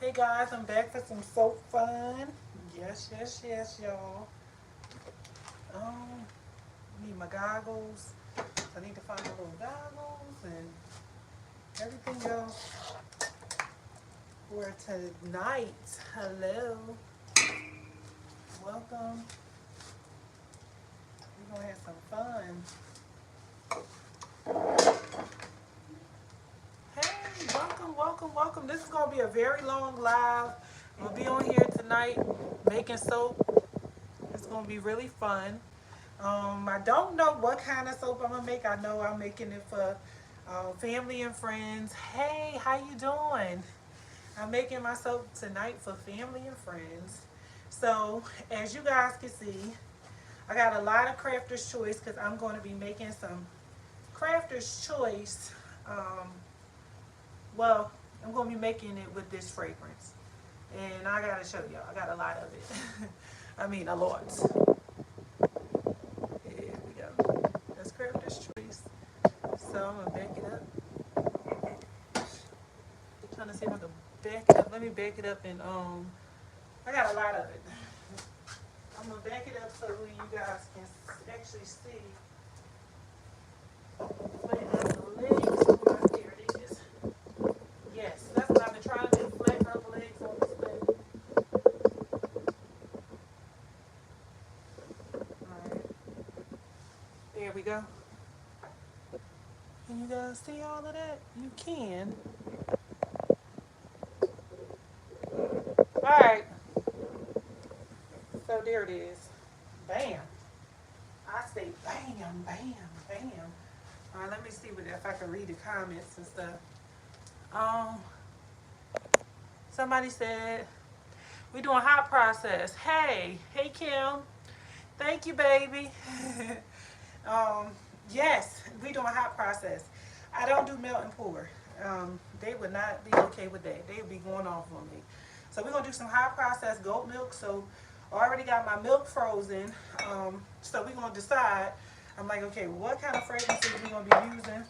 Hey guys, I'm back for some soap fun. Yes, y'all. Um, need my goggles. I need to find my little goggles and everything else for tonight. Hello, welcome. We're gonna have some fun. Hey, welcome. This is gonna be a very long live. We'll be on here tonight making soap. It's gonna be really fun. I don't know what kind of soap I'm gonna make. I know I'm making it for family and friends. Hey, how you doing? I'm making my soap tonight for family and friends. So as you guys can see, I got a lot of Crafter's Choice because I'm going to be making some Crafter's Choice. Um, well, I'm going to be making it with this fragrance, and I gotta show y'all. I got a lot of it. I mean, a lot. Here we go. That's Crafter's Choice. So I'm gonna back it up. Trying to see if I can back it up. Let me back it up and I got a lot of it. I'm gonna back it up so you guys can actually see. Flatten up the legs. Here it is. Yes, that's what I've been trying to do. Flatten up the legs on this thing. Alright. There we go. Can you guys see all of that? You can. Alright. So there it is. Bam. I say bam. Alright, let me see if I can read the comments and stuff. Um, Somebody said we doing hot process. Hey Kim. Thank you, baby. um, yes, we doing hot process. I don't do melt and pour. They would not be okay with that. They would be going off on me. So we're gonna do some hot process goat milk. So I already got my milk frozen. So we're gonna decide. I'm like, okay, what kind of fragrances we gonna be using?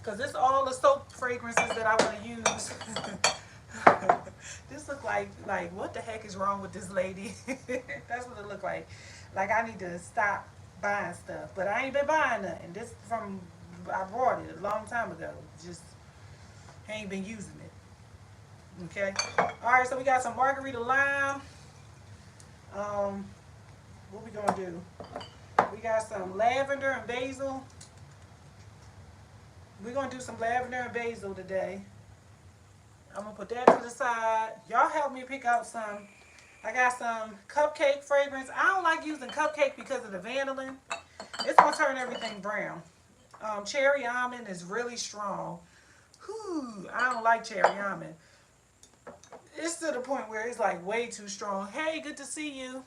Because this all the soap fragrances that I want to use. This look like what the heck is wrong with this lady? That's what it look like. Like I need to stop buying stuff. But I ain't been buying nothing. This from I bought it a long time ago. Just ain't been using it. Okay. Alright, so we got some margarita lime. What we gonna do? We got some lavender and basil. We're going to do some lavender and basil today. I'm going to put that to the side. Y'all help me pick out some. I got some cupcake fragrance. I don't like using cupcake because of the vanillin. It's going to turn everything brown. Cherry almond is really strong. Whew, I don't like cherry almond. It's to the point where it's like way too strong. Hey, good to see you.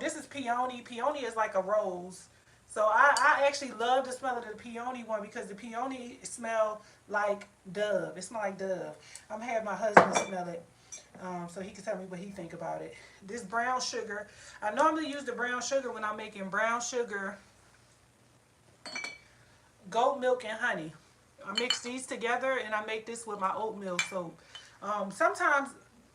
This is peony. Peony is like a rose. So I actually love the smell of the peony one because the peony smell like Dove. It smells like Dove. I'm going to have my husband smell it so he can tell me what he think about it. This brown sugar. I normally use the brown sugar when I'm making brown sugar, goat milk, and honey. I mix these together and I make this with my oatmeal soap. Sometimes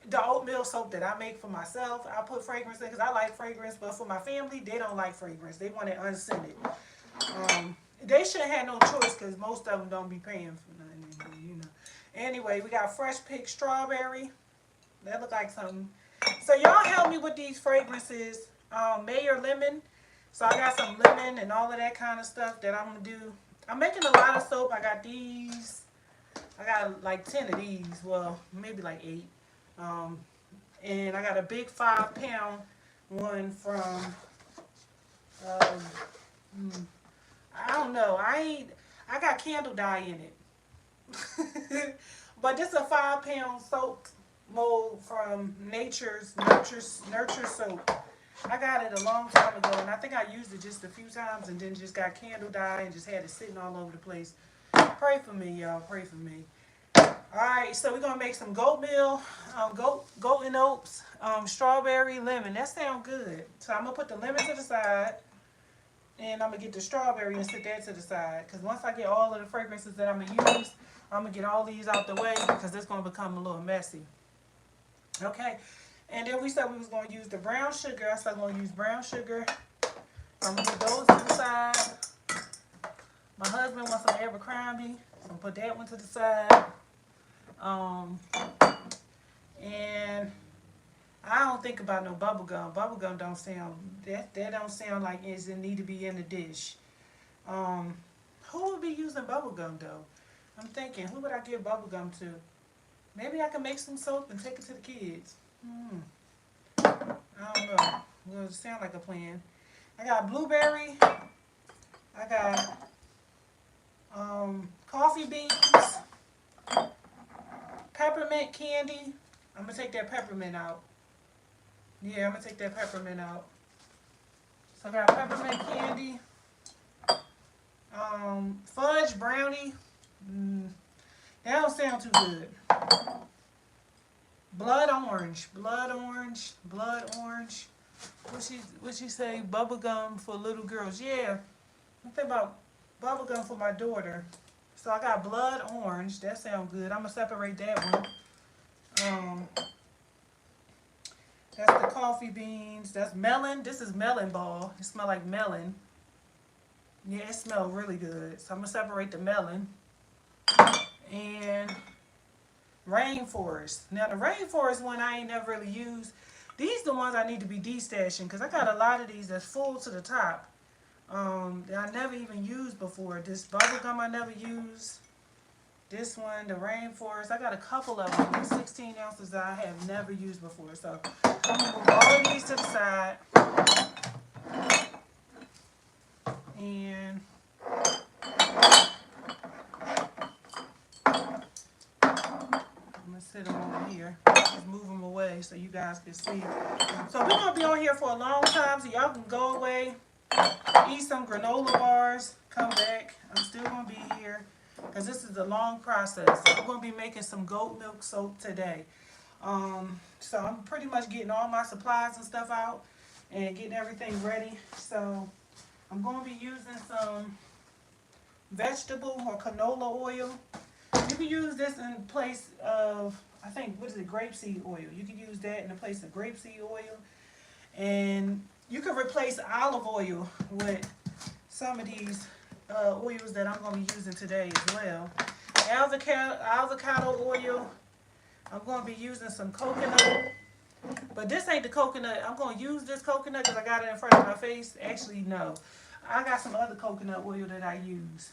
the oatmeal soap that I make for myself, I put fragrance in because I like fragrance, but for my family, they don't like fragrance. They want it unscented. They shouldn't have no choice because most of them don't be paying for nothing, you know. Anyway, we got fresh picked strawberry. That look like something. So y'all help me with these fragrances. May or lemon. So I got some lemon and all of that kind of stuff that I'm going to do. I'm making a lot of soap. I got these. I got like 10 of these. Well, maybe like 8. And I got a big 5-pound one from, I don't know. I got candle dye in it. But this is a 5-pound soap mold from Nurture Soap. I got it a long time ago, and I think I used it just a few times and then just got candle dye and just had it sitting all over the place. Pray for me, y'all. Pray for me. Alright, so we're going to make some goat meal, goat and oats, strawberry, lemon. That sounds good. So I'm going to put the lemon to the side. And I'm going to get the strawberry and set that to the side. Because once I get all of the fragrances that I'm going to use, I'm going to get all these out the way because it's going to become a little messy. Okay. And then we said we was going to use the brown sugar. I said I'm going to use brown sugar. I'm going to get those to the side. My husband wants some Abercrombie. So I'm going to put that one to the side. And I don't think about no bubble gum. Bubble gum don't sound, that don't sound like it need to be in the dish. Who would be using bubble gum though? I'm thinking, who would I give bubble gum to? Maybe I can make some soap and take it to the kids. I don't know. Well, it sound like a plan. I got blueberry. I got coffee beans. Peppermint candy. I'm going to take that peppermint out. Yeah, I'm going to take that peppermint out. So I got peppermint candy. Fudge brownie. That don't sound too good. Blood orange. Blood orange. Blood orange. What she say? Bubble gum for little girls. Yeah. I'm thinking about bubble gum for my daughter. So I got blood orange. That sounds good. I'm going to separate that one. That's the coffee beans. That's melon. This is melon ball. It smells like melon. Yeah, it smells really good. So I'm going to separate the melon. And rainforest. Now the rainforest one I ain't never really used. These the ones I need to be destashing because I got a lot of these that's full to the top. That I never even used before. This bubble gum I never used. This one, the rainforest. I got a couple of them, 16 ounces that I have never used before. So I'm gonna move all of these to the side. And I'm gonna sit them over here. Just move them away so you guys can see. So we're gonna be on here for a long time, so y'all can go away, eat some granola bars, come back. I'm still gonna be here because this is a long process. So I'm gonna be making some goat milk soap today. So I'm pretty much getting all my supplies and stuff out and getting everything ready. So I'm gonna be using some vegetable or canola oil. You can use this in place of, I think, what is it, grapeseed oil. You can use that in the place of grapeseed oil. And you can replace olive oil with some of these oils that I'm going to be using today as well. Avocado oil. I'm going to be using some coconut. But this ain't the coconut. I'm going to use this coconut because I got it in front of my face. Actually, no. I got some other coconut oil that I use.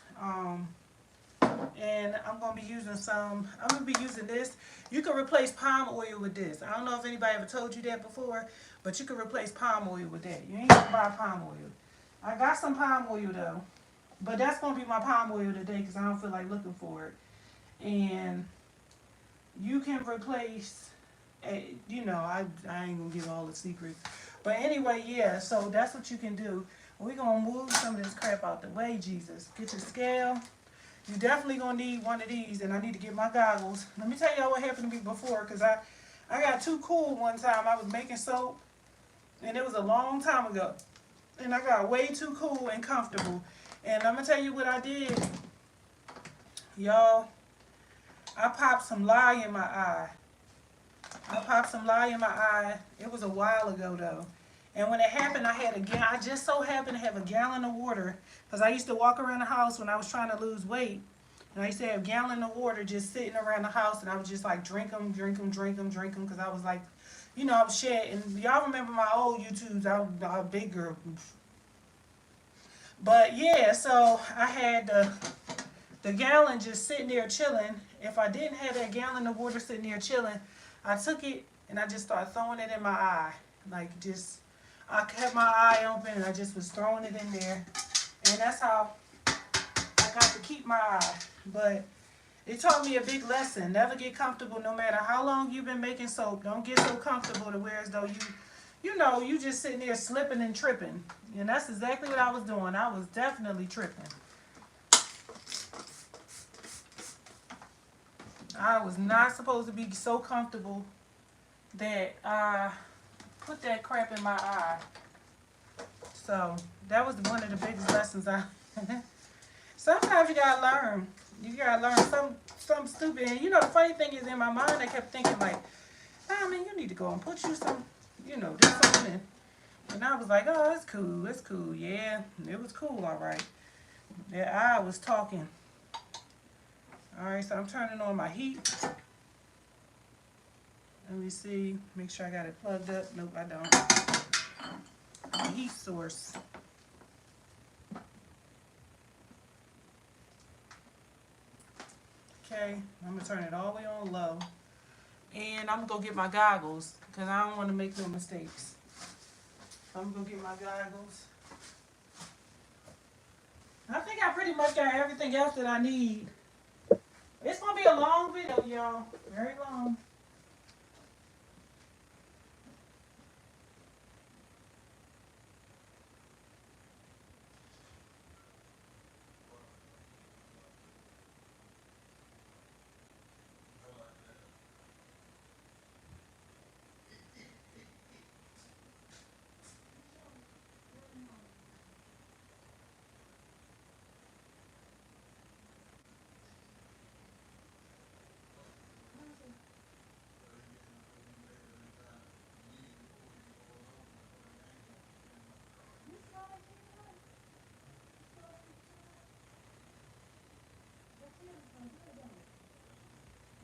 And I'm going to be using some, I'm going to be using this. You can replace palm oil with this. I don't know if anybody ever told you that before, but you can replace palm oil with that. You ain't going to buy palm oil. I got some palm oil though, but that's going to be my palm oil today because I don't feel like looking for it. And you can replace, you know, I ain't going to give all the secrets. But anyway, yeah, so that's what you can do. We're going to move some of this crap out the way, Jesus. Get your scale. You definitely going to need one of these, and I need to get my goggles. Let me tell y'all what happened to me before, because I got too cool one time. I was making soap, and it was a long time ago. And I got way too cool and comfortable. And I'm going to tell you what I did. Y'all, I popped some lye in my eye. It was a while ago, though. And when it happened, I just so happened to have a gallon of water. Because I used to walk around the house when I was trying to lose weight. And I used to have a gallon of water just sitting around the house. And I would just like drink them. Because I was like, you know, I was shedding. Y'all remember my old YouTubes. I was a big girl. But yeah, so I had the gallon just sitting there chilling. If I didn't have that gallon of water sitting there chilling, I took it and I just started throwing it in my eye. Like just... I kept my eye open and I just was throwing it in there. And that's how I got to keep my eye. But it taught me a big lesson. Never get comfortable no matter how long you've been making soap. Don't get so comfortable to where as though you just sitting there slipping and tripping. And that's exactly what I was doing. I was definitely tripping. I was not supposed to be so comfortable that I put that crap in my eye. So that was one of the biggest lessons I sometimes you gotta learn. You gotta learn some stupid. And you know, the funny thing is, in my mind, I kept thinking like, I mean, you need to go and put you some, you know, do something. And I was like, oh, it's cool, it's cool. Yeah, it was cool, all right. Yeah, I was talking. All right, so I'm turning on my heat. Let me see, make sure I got it plugged up. Nope, I don't. The heat source. Okay, I'm gonna turn it all the way on low. And I'm gonna go get my goggles because I don't want to make no mistakes. I'm gonna go get my goggles. I think I pretty much got everything else that I need. It's gonna be a long video, y'all. Very long.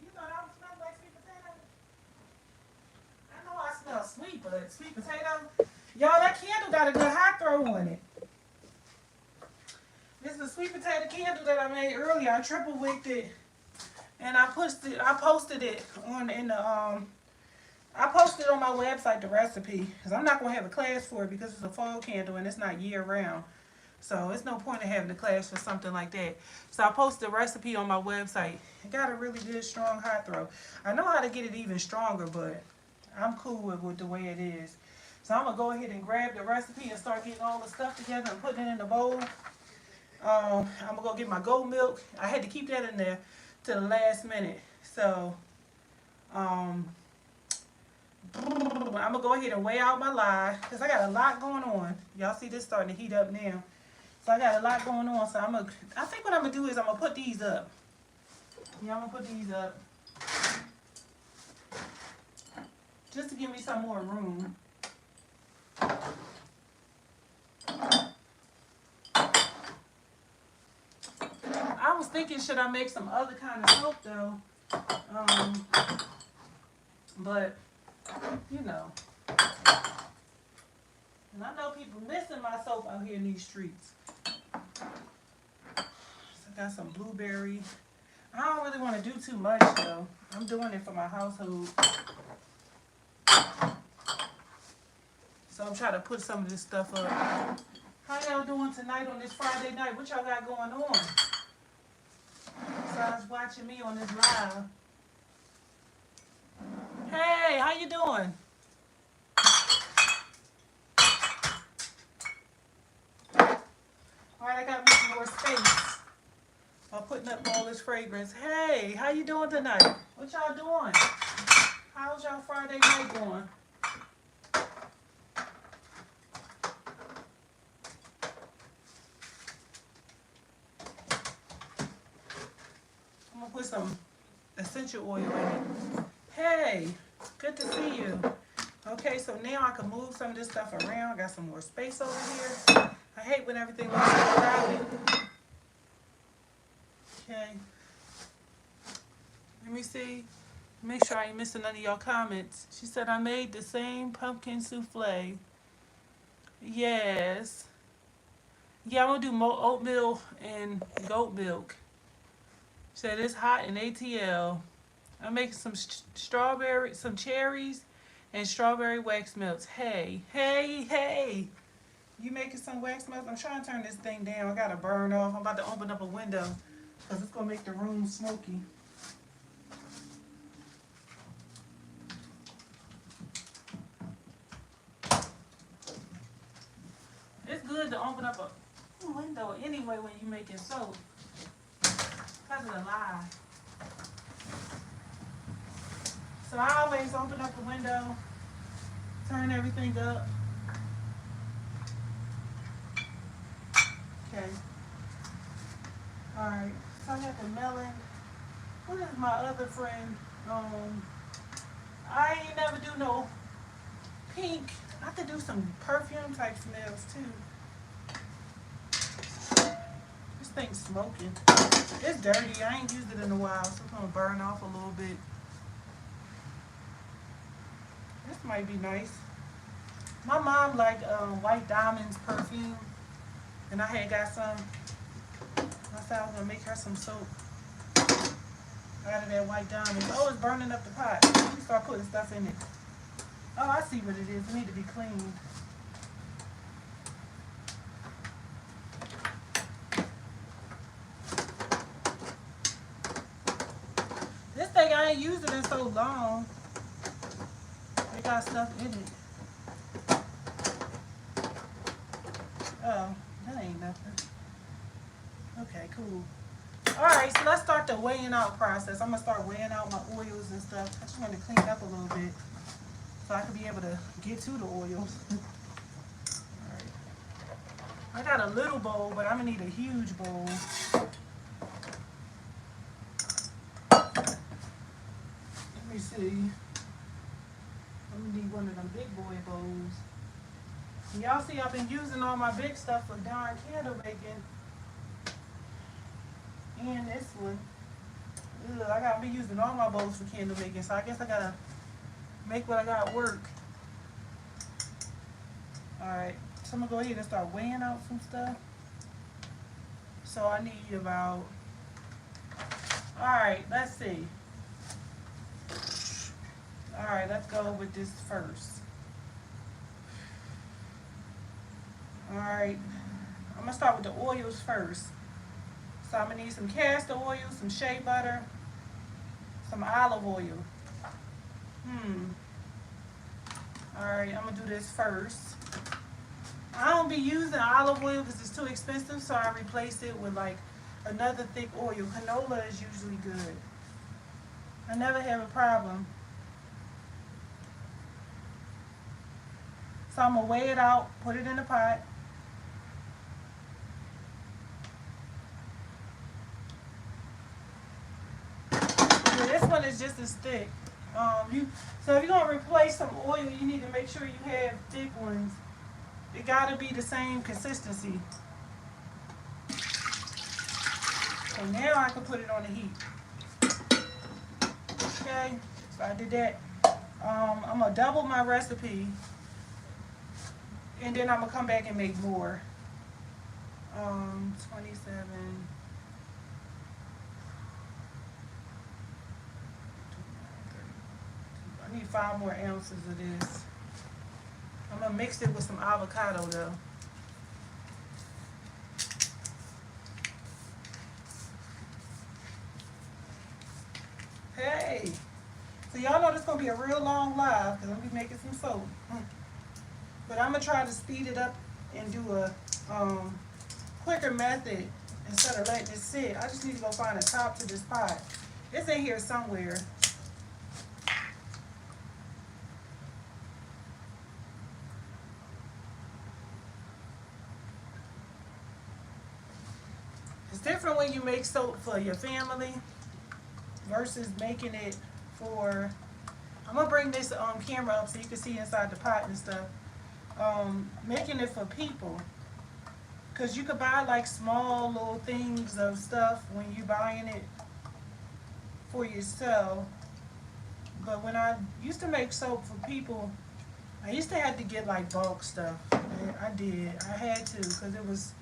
You thought I was smelling like sweet potato? I know I smell sweet, but sweet potato. Y'all, that candle got a good hot throw on it. This is a sweet potato candle that I made earlier. I triple wicked it, and I posted it on I posted on my website the recipe because I'm not gonna have a class for it because it's a fall candle and it's not year round. So it's no point in having a class for something like that. So I posted the recipe on my website. It got a really good strong hot throw. I know how to get it even stronger, but I'm cool with the way it is. So I'm gonna go ahead and grab the recipe and start getting all the stuff together and putting it in the bowl. I'm gonna go get my goat milk. I had to keep that in there to the last minute. So I'm gonna go ahead and weigh out my lye because I got a lot going on. Y'all see this starting to heat up now. So I got a lot going on. So I think what I'm gonna do is I'm gonna put these up. Yeah, I'm gonna put these up just to give me some more room. I was thinking, should I make some other kind of soap though? But you know, and I know people missing my soap out here in these streets. So I got some blueberry. I don't really want to do too much though. I'm doing it for my household. So I'm trying to put some of this stuff up. How y'all doing tonight on this Friday night? What y'all got going on? Besides watching me on this live. Hey, how you doing? All right, I got me some more space. I'm putting up all this fragrance. Hey, how you doing tonight? What y'all doing? How's y'all Friday night going? I'm gonna put some essential oil in it. Hey, good to see you. Okay, so now I can move some of this stuff around. I got some more space over here. I hate when everything looks so crowded. Okay. Let me see. Make sure I ain't missing none of y'all comments. She said I made the same pumpkin souffle. Yes. Yeah, I'm gonna do more oatmeal and goat milk. She said it's hot in ATL. I'm making some strawberry, some cherries, and strawberry wax melts. Hey, hey, hey. You making some wax melts? I'm trying to turn this thing down. I gotta burn off. I'm about to open up a window because it's gonna make the room smoky. It's good to open up a window anyway when you're making soap because of the lye. So I always open up the window, turn everything up. Okay. Alright. So I got the melon. What is my other friend? I ain't never do no pink. I could do some perfume type smells too. This thing's smoking. It's dirty. I ain't used it in a while, so it's gonna burn off a little bit. This might be nice. My mom liked White Diamonds perfume, and I had got some. I said I was gonna make her some soap out of that White Diamonds. Oh, it's burning up the pot. Let me start putting stuff in it. Oh, I see what it is. It need to be cleaned. This thing, I ain't used it in so long. It got stuff in it. Oh, that ain't nothing. Okay, cool. Alright, so let's start the weighing out process. I'm going to start weighing out my oils and stuff. I just want to clean it up a little bit so I can be able to get to the oils. Alright. I got a little bowl, but I'm going to need a huge bowl. Let me see. I'm going to need one of them big boy bowls. Y'all see I've been using all my big stuff for darn candle making. And this one. Ugh, I gotta be using all my bowls for candle making, so I guess I gotta make what I got work. Alright, so I'm gonna go ahead and start weighing out some stuff. So I need about, alright, let's see. Alright, let's go with this first. Alright, I'm gonna start with the oils first. So I'm gonna need some castor oil, some shea butter, some olive oil. Alright, I'm gonna do this first. I don't be using olive oil because it's too expensive, so I replace it with like another thick oil. Canola is usually good. I never have a problem. So I'm gonna weigh it out, put it in the pot. This one is just as thick. So if you're gonna replace some oil, you need to make sure you have thick ones. It gotta be the same consistency. So now I can put it on the heat. Okay, so I did that. I'm gonna double my recipe, and then I'm gonna come back and make more. 27. I need 5 more ounces of this. I'm gonna mix it with some avocado though. Hey, so y'all know this is gonna be a real long live because I'm gonna be making some soap. But I'm gonna try to speed it up and do a quicker method instead of letting it sit. I just need to go find a top to this pot. It's in here somewhere. It's different when you make soap for your family versus making it for, I'm gonna bring this camera up so you can see inside the pot and stuff. Making it for people, because you could buy like small little things of stuff when you're buying it for yourself. But when I used to make soap for people, I used to have to get like bulk stuff. I did. I had to because it was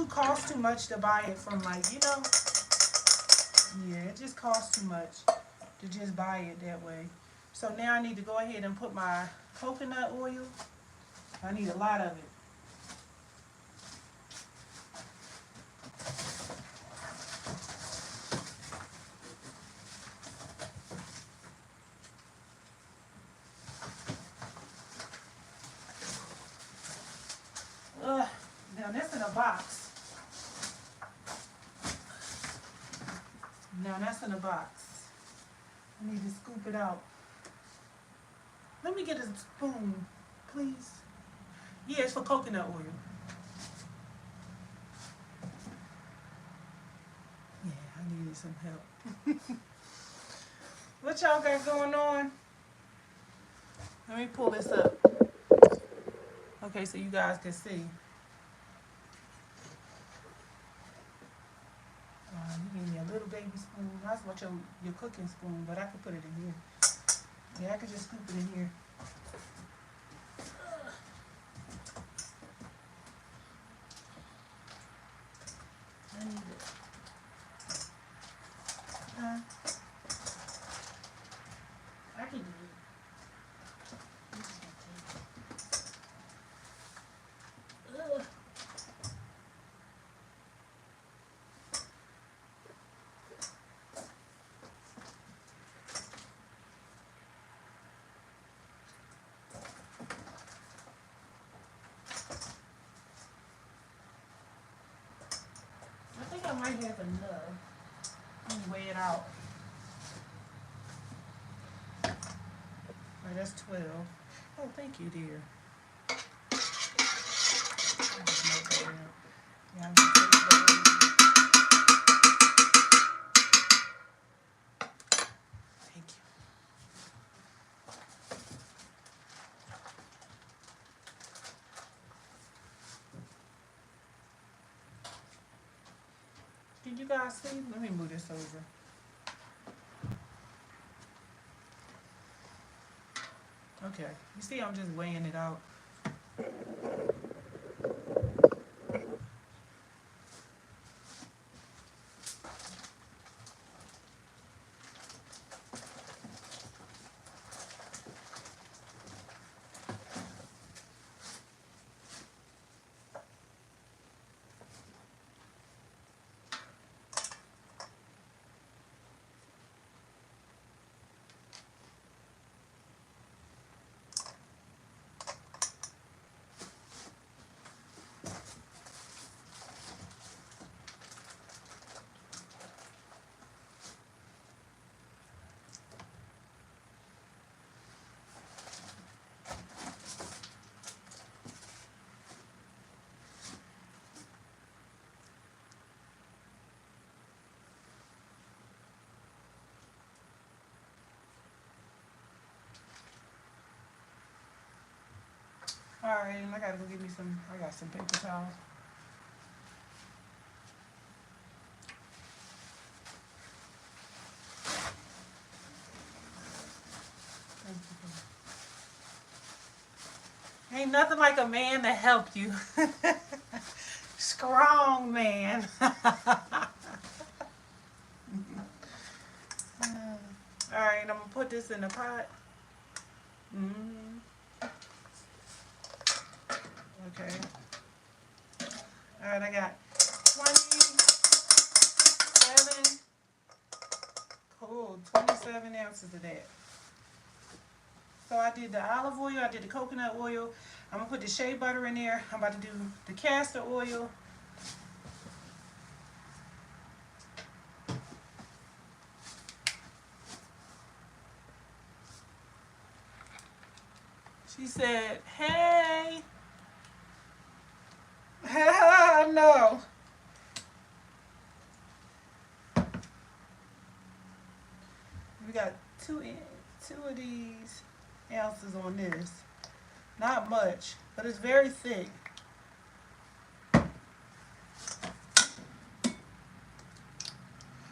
cost too much to buy it from, like, you know. Yeah, it just costs too much to just buy it that way. So now I need to go ahead and put my coconut oil. I need a lot of it. Now that's in a box. Now that's in a box. I need to scoop it out. Let me get a spoon, please. Yeah, it's for coconut oil. needed some help. What y'all got going on? Let me pull this up. Okay, so you guys can see. You give me a little baby spoon. That's what your cooking spoon, but I could put it in here. Yeah, I could just scoop it in here. I need it. I can do it. I'm just gonna take it. Ugh. I think I might have enough. Let me weigh it out. All right, that's 12. Oh, thank you, dear. I'll just note that down. Yeah, I'm gonna take those. Thank you. Can you guys see? Let me move this over. Okay, you see I'm just weighing it out. All right, and I gotta go get me some. I got some paper towels. Thank you. Ain't nothing like a man to help you. Strong man. All right, I'm gonna put this in the pot. Okay. All right, I got 27 ounces of that. So I did the olive oil, I did the coconut oil. I'm gonna put the shea butter in there. I'm about to do the castor oil. She said, hey. No. We got two of these ounces on this. Not much, but it's very thick.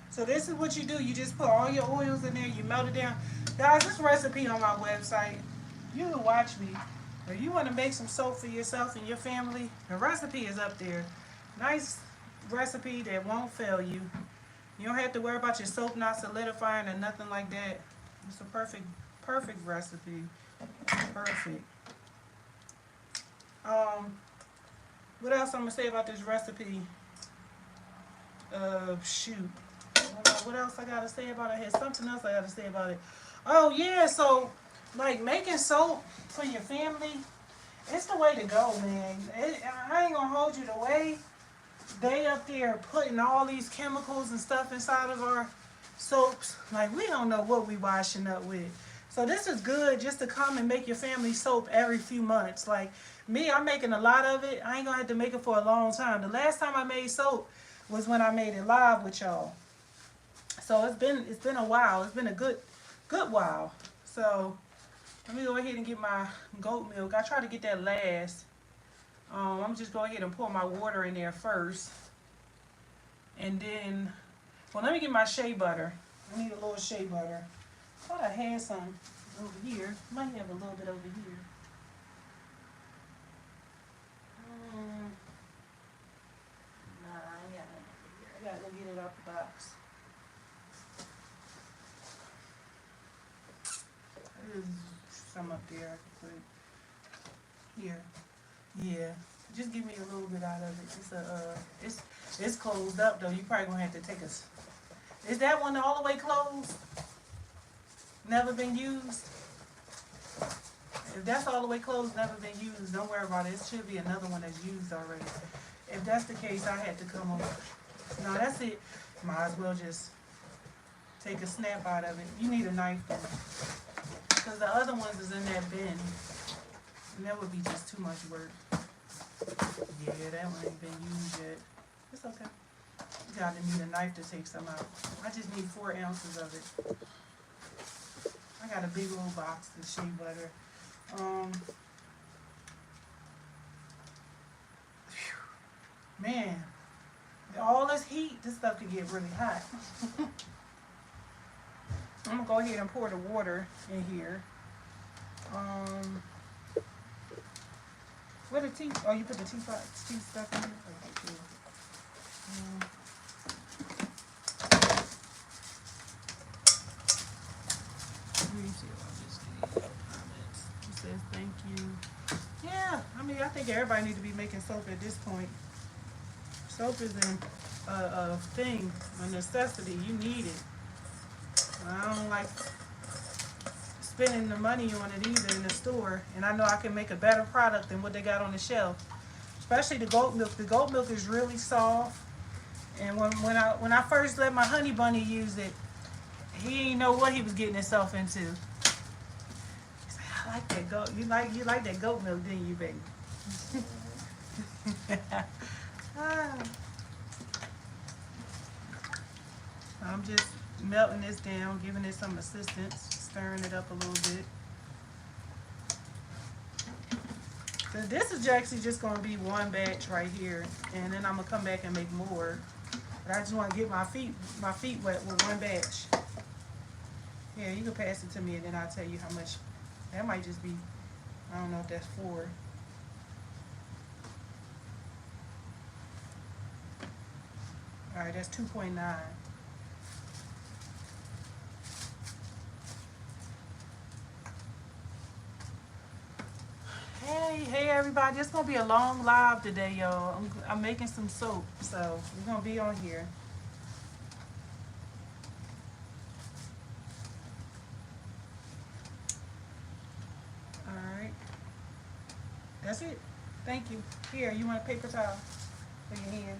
So this is what you do. You just put all your oils in there. You melt it down. Guys, this recipe on my website. You can watch me. If you want to make some soap for yourself and your family, the recipe is up there. Nice recipe that won't fail you. You don't have to worry about your soap not solidifying or nothing like that. It's a perfect recipe. Perfect. What else I'm gonna say about this recipe? Shoot. What else I gotta say about it? I had something else I gotta say about it. Oh yeah, so like making soap for your family, it's the way to go, man. I ain't gonna hold you the way they up there putting all these chemicals and stuff inside of our soaps. Like we don't know what we washing up with. So this is good just to come and make your family soap every few months. Like me, I'm making a lot of it. I ain't gonna have to make it for a long time. The last time I made soap was when I made it live with y'all. So it's been a while. It's been a good while. So let me go ahead and get my goat milk. I try to get that last. I'm just go ahead and pour my water in there first. And then, well, let me get my shea butter. I need a little shea butter. I thought I had some over here. Might have a little bit over here. Nah, I ain't got nothing over here. I gotta go get it out the box. There's some up there I can put here. Yeah, just give me a little bit out of it. It's closed up though. You probably gonna have to take us. Is that one all the way closed? Never been used? If that's all the way closed, never been used, don't worry about it. It should be another one that's used already. If that's the case, I had to come over. No, that's it. Might as well just take a snap out of it. You need a knife then. Because the other ones is in that bin. And that would be just too much work. Yeah, that one ain't been used yet. It's okay. You gotta need a knife to take some out. I just need 4 ounces of it. I got a big old box of shea butter. Man, all this heat, this stuff could get really hot. I'm gonna go ahead and pour the water in here. Where the tea? Oh, you put the tea stuff in here? Okay, cool. It says thank you. Yeah, I mean, I think everybody needs to be making soap at this point. Soap is a thing, a necessity. You need it. I don't like spending the money on it either in the store, and I know I can make a better product than what they got on the shelf. Especially the goat milk. The goat milk is really soft, and when I first let my honey bunny use it, he didn't know what he was getting himself into. He's like, I like that goat. You like that goat milk, didn't you, baby? I'm just melting this down, giving it some assistance, stirring it up a little bit. So this is actually just going to be one batch right here, and then I'm gonna come back and make more. But I just want to get my feet wet with one batch. Yeah, you can pass it to me, and then I'll tell you how much. That might just be, I don't know if that's 4. All right, that's 2.9. Hey everybody, it's gonna be a long live today, y'all. I'm making some soap, so we're gonna be on here. Alright. That's it. Thank you. Here, you want a paper towel for your hand?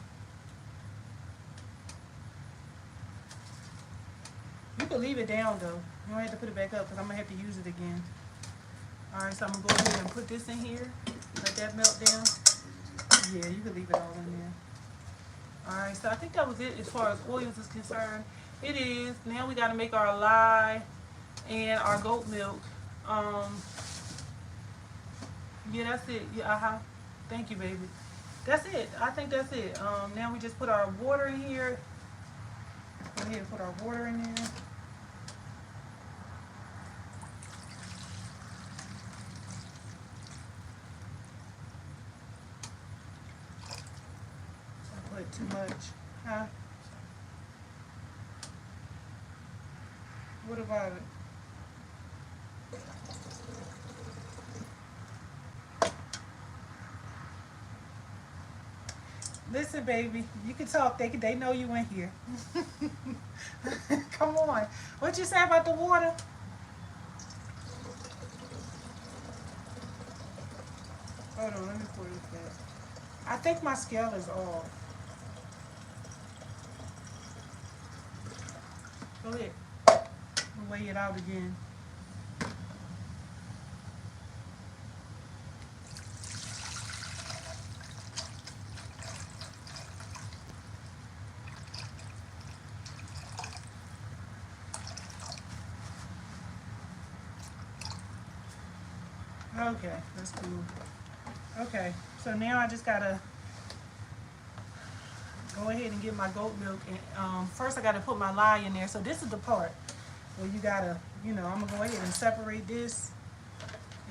You can leave it down though. You don't have to put it back up because I'm gonna have to use it again. Alright, so I'm going to go ahead and put this in here. Let that melt down. Yeah, you can leave it all in there. Alright, so I think that was it as far as oils is concerned. It is. Now we got to make our lye and our goat milk. Yeah, that's it. Yeah, Thank you, baby. That's it. I think that's it. Now we just put our water in here. Go ahead and put our water in there. Too much, huh? What about it? Listen, baby, you can talk. They know you in here. Come on. What you say about the water? Hold on, let me pour this back. I think my scale is off. Go ahead. I'll weigh it out again. Okay, that's cool. Okay, so now I just gotta go ahead and get my goat milk. And first I gotta put my lye in there. So this is the part where you gotta, I'm gonna go ahead and separate this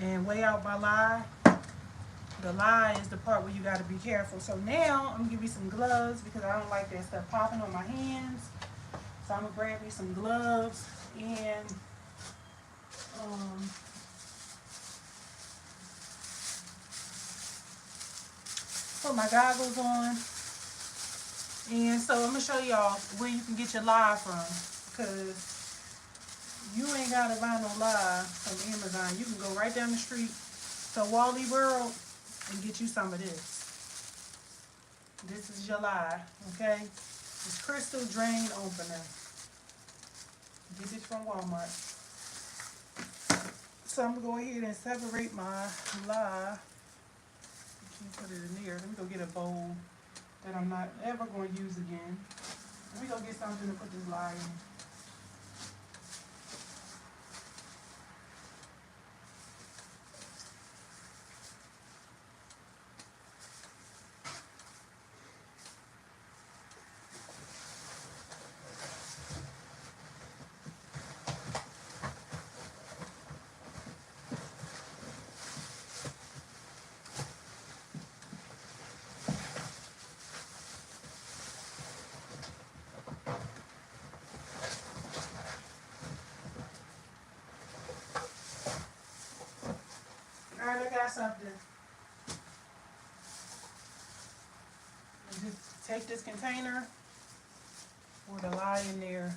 and weigh out my lye. The lye is the part where you gotta be careful. So now I'm gonna give you some gloves because I don't like that stuff popping on my hands. So I'm gonna grab me some gloves and put my goggles on. And so I'm gonna show y'all where you can get your lye from, because you ain't gotta buy no lye from Amazon. You can go right down the street to Wally World and get you some of this. This is your lye, okay? It's crystal drain opener. Get this from Walmart. So I'm gonna go ahead and separate my lye. You can put it in there. Let me go get a bowl that I'm not ever going to use again. Let me go get something to put this lye in. Alright, I got something. Just take this container, pour the lye in there,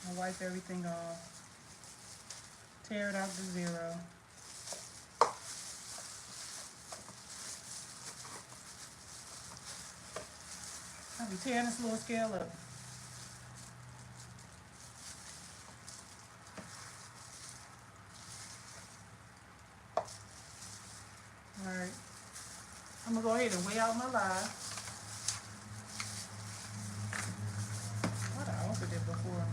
and wipe everything off. Tear it out to zero. I'll be tearing this little scale up. Alright. I'm gonna go ahead and weigh out my lye. What I opened it before.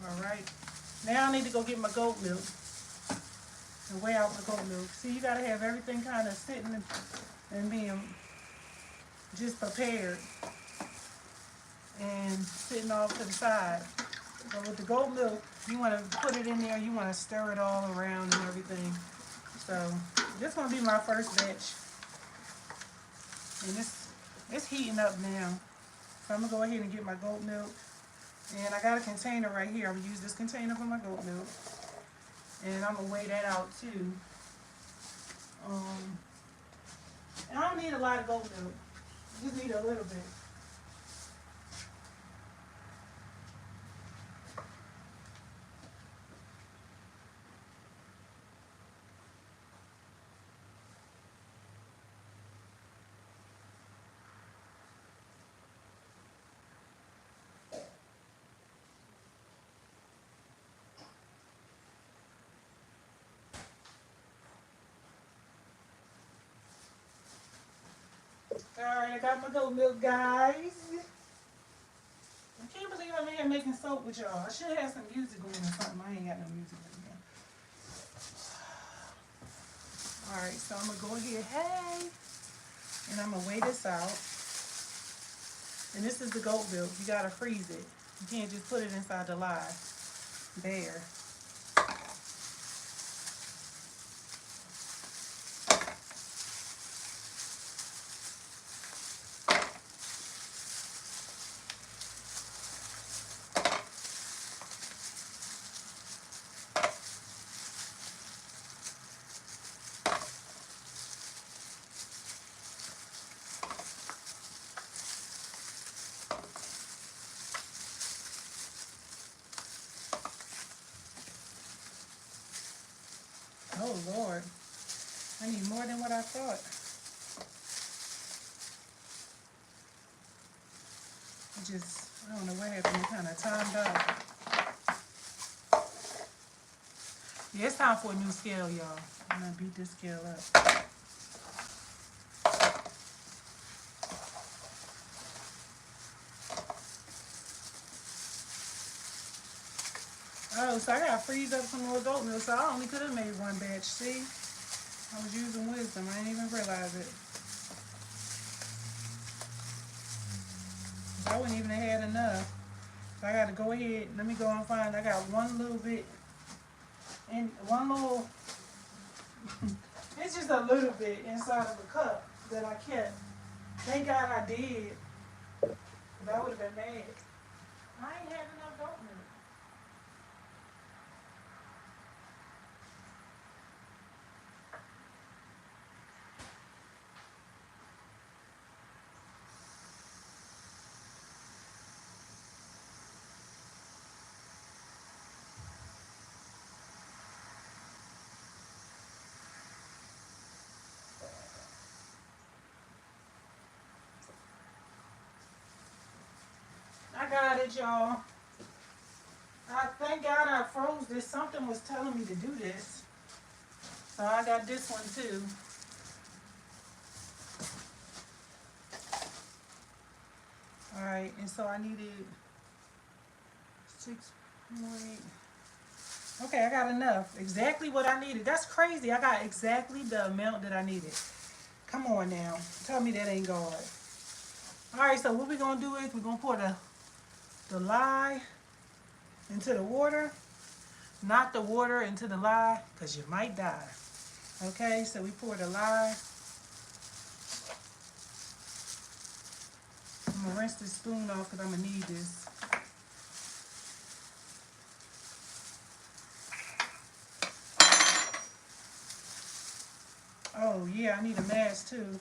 Alright. Now I need to go get my goat milk and weigh out the goat milk. See, you gotta have everything kind of sitting and being just prepared and sitting off to the side. But with the goat milk, you want to put it in there, you want to stir it all around and everything. So this gonna be my first batch, and it's heating up now. So I'm gonna go ahead and get my goat milk, and I got a container right here. I'm gonna use this container for my goat milk, and I'm gonna weigh that out too. And I don't need a lot of goat milk. I just need a little bit. Alright, I got my goat milk, guys. I can't believe I'm in here making soap with y'all. I should have some music going or something. I ain't got no music right now. Alright, so I'm going to go ahead, hey, and I'm going to weigh this out. And this is the goat milk. You got to freeze it. You can't just put it inside the lye bare. Oh Lord, I need more than what I thought. I don't know what happened. It kind of timed out. Yeah, it's time for a new scale, y'all. I'm gonna beat this scale up. Oh, so I gotta freeze up some more goat milk, so I only could have made one batch. See? I was using wisdom. I didn't even realize it. I wouldn't even have had enough. So I gotta go ahead. Let me go and find. I got one little bit and one little. It's just a little bit inside of a cup that I kept. Thank God I did. But I would have been mad. I ain't had enough goat milk. I got it, y'all. I thank God I froze this. Something was telling me to do this. So I got this one too. Alright, and so I needed 6.8. Okay, I got enough. Exactly what I needed. That's crazy. I got exactly the amount that I needed. Come on now. Tell me that ain't God. Alright, so what we're going to do is we're going to pour the lye into the water. Not the water into the lye, because you might die. Okay, so we pour the lye. I'm going to rinse this spoon off because I'm going to need this. Oh, yeah, I need a mask too.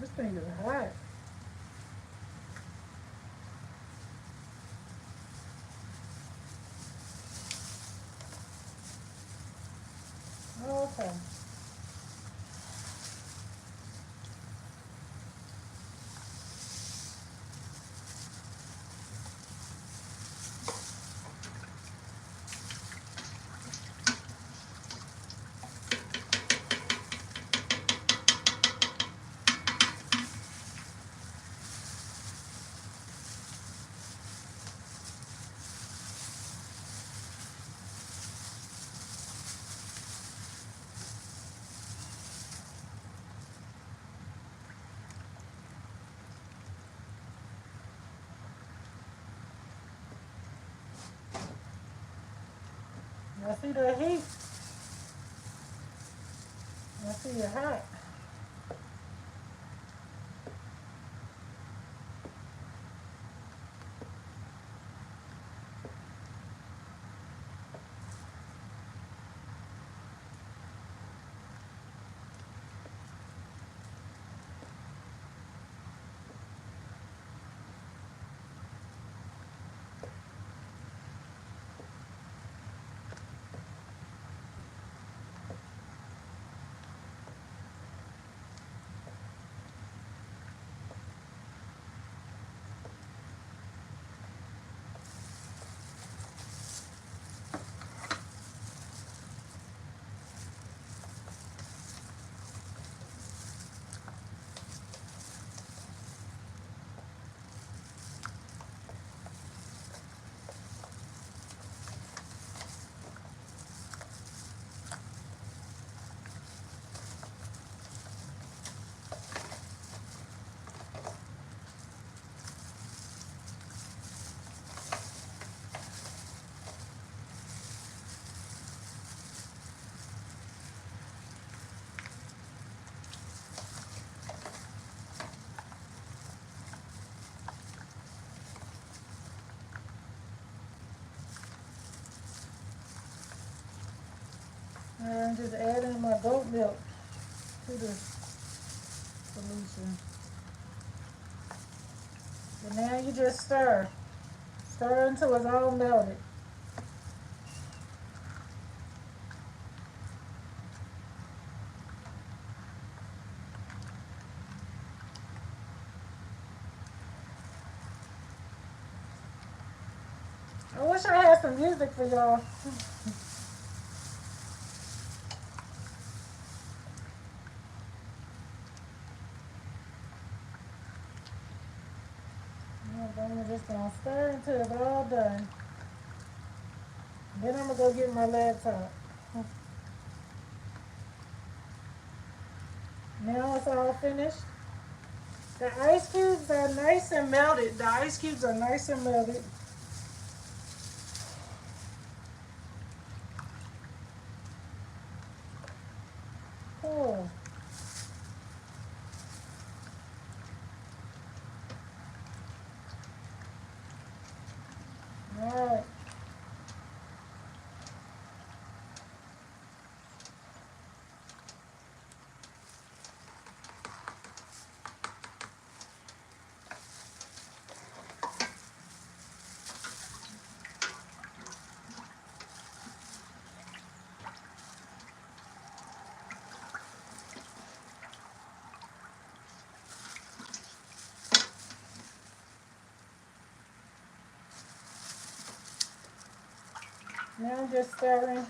This thing is hot. Okay. I see the heat. I see it hot. I'm just adding my goat milk to the solution. And now you just stir. Stir until it's all melted. I wish I had some music for y'all. I'm just gonna stir until it's all done. Then I'm gonna go get my laptop. Now it's all finished. The ice cubes are nice and melted. The ice cubes are nice and melted. Cool. Alright. Now I'm just stirring.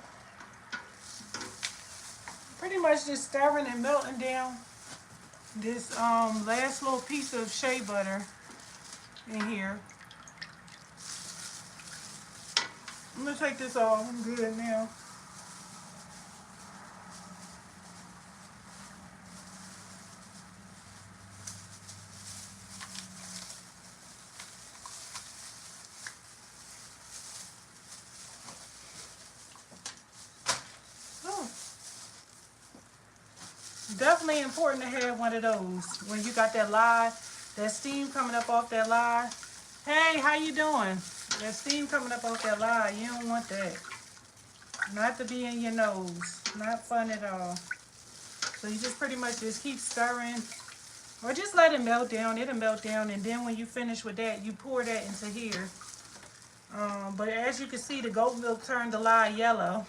Pretty much just stirring and melting down this last little piece of shea butter in here. I'm gonna take this off. I'm good now. Oh. Definitely important to have one of those when you got that lye, that steam coming up off that lye. Hey, how you doing? That steam coming up off that lye, you don't want that. Not to be in your nose. Not fun at all. So you just pretty much just keep stirring. Or just let it melt down. It'll melt down. And then when you finish with that, you pour that into here. But as you can see, the goat milk turned the lye yellow.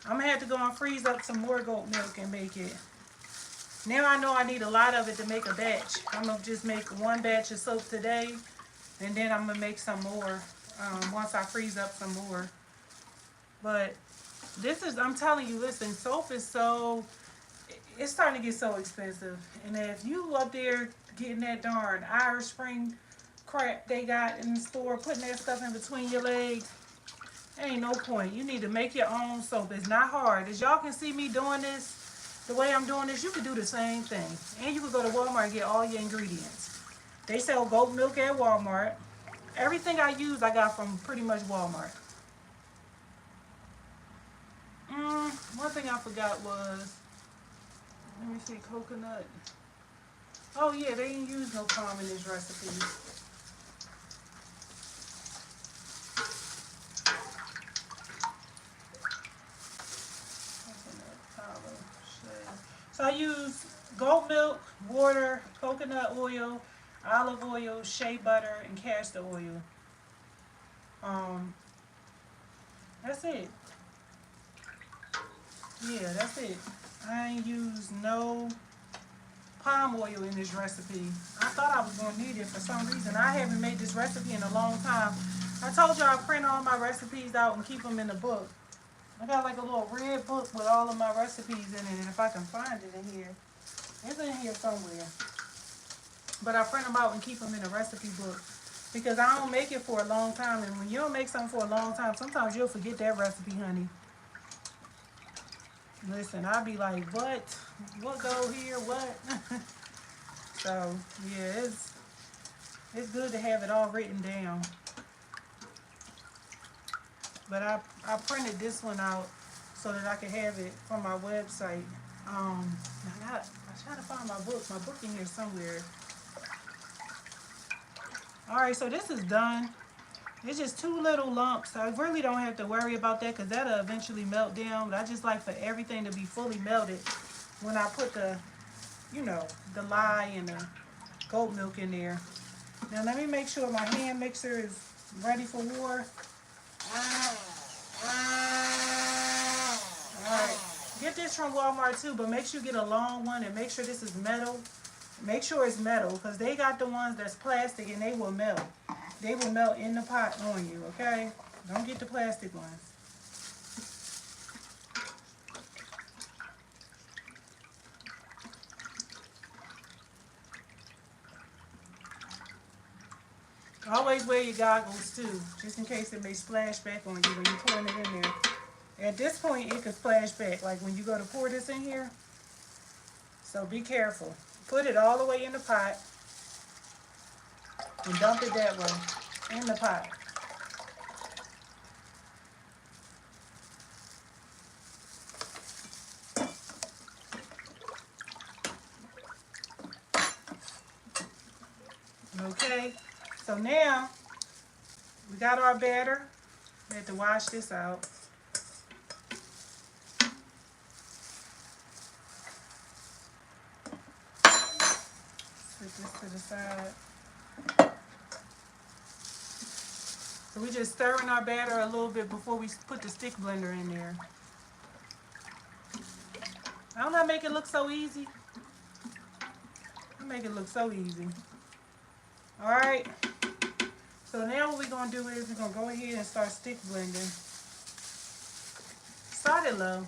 I'm going to have to go and freeze up some more goat milk and make it. Now I know I need a lot of it to make a batch. I'm going to just make one batch of soap today. And then I'm going to make some more once I freeze up some more. But this is, I'm telling you, listen, soap is so, it's starting to get so expensive. And if you up there getting that darn Irish Spring crap they got in the store, putting that stuff in between your legs, ain't no point. You need to make your own soap. It's not hard. As y'all can see me doing this, the way I'm doing this, you can do the same thing. And you can go to Walmart and get all your ingredients. They sell goat milk at Walmart. Everything I use, I got from pretty much Walmart. One thing I forgot was, let me see, coconut. Oh yeah, they didn't use no palm in this recipe. So I use goat milk, water, coconut oil, olive oil, shea butter, and castor oil. That's it. Yeah, that's it. I ain't used no palm oil in this recipe. I thought I was going to need it for some reason. I haven't made this recipe in a long time. I told y'all I print all my recipes out and keep them in the book. I got like a little red book with all of my recipes in it, and if I can find it in here, it's in here somewhere. But I print them out and keep them in a recipe book because I don't make it for a long time, and when you don't make something for a long time, sometimes you'll forget that recipe, honey. Listen, I'll be like, what? What go here? What? So, yeah, it's good to have it all written down. But I printed this one out so that I could have it from my website. I try to find my book. My book in here somewhere. Alright, so this is done. It's just two little lumps. I really don't have to worry about that because that'll eventually melt down. But I just like for everything to be fully melted when I put the, you know, the lye and the goat milk in there. Now let me make sure my hand mixer is ready for war. Alright. Get this from Walmart too, but make sure you get a long one and make sure this is metal. Make sure it's metal because they got the ones that's plastic and they will melt. They will melt in the pot on you, okay? Don't get the plastic ones. Always wear your goggles too, just in case it may splash back on you when you're pouring it in there. At this point, it could splash back, like when you go to pour this in here. So be careful. Put it all the way in the pot and dump it that way in the pot. Okay, so now we got our batter. We have to wash this out. Put this to the side. So we just stirring our batter a little bit before we put the stick blender in there. I don't know, make it look so easy. I make it look so easy. Alright. So now what we're going to do is we're going to go ahead and start stick blending. Start it low.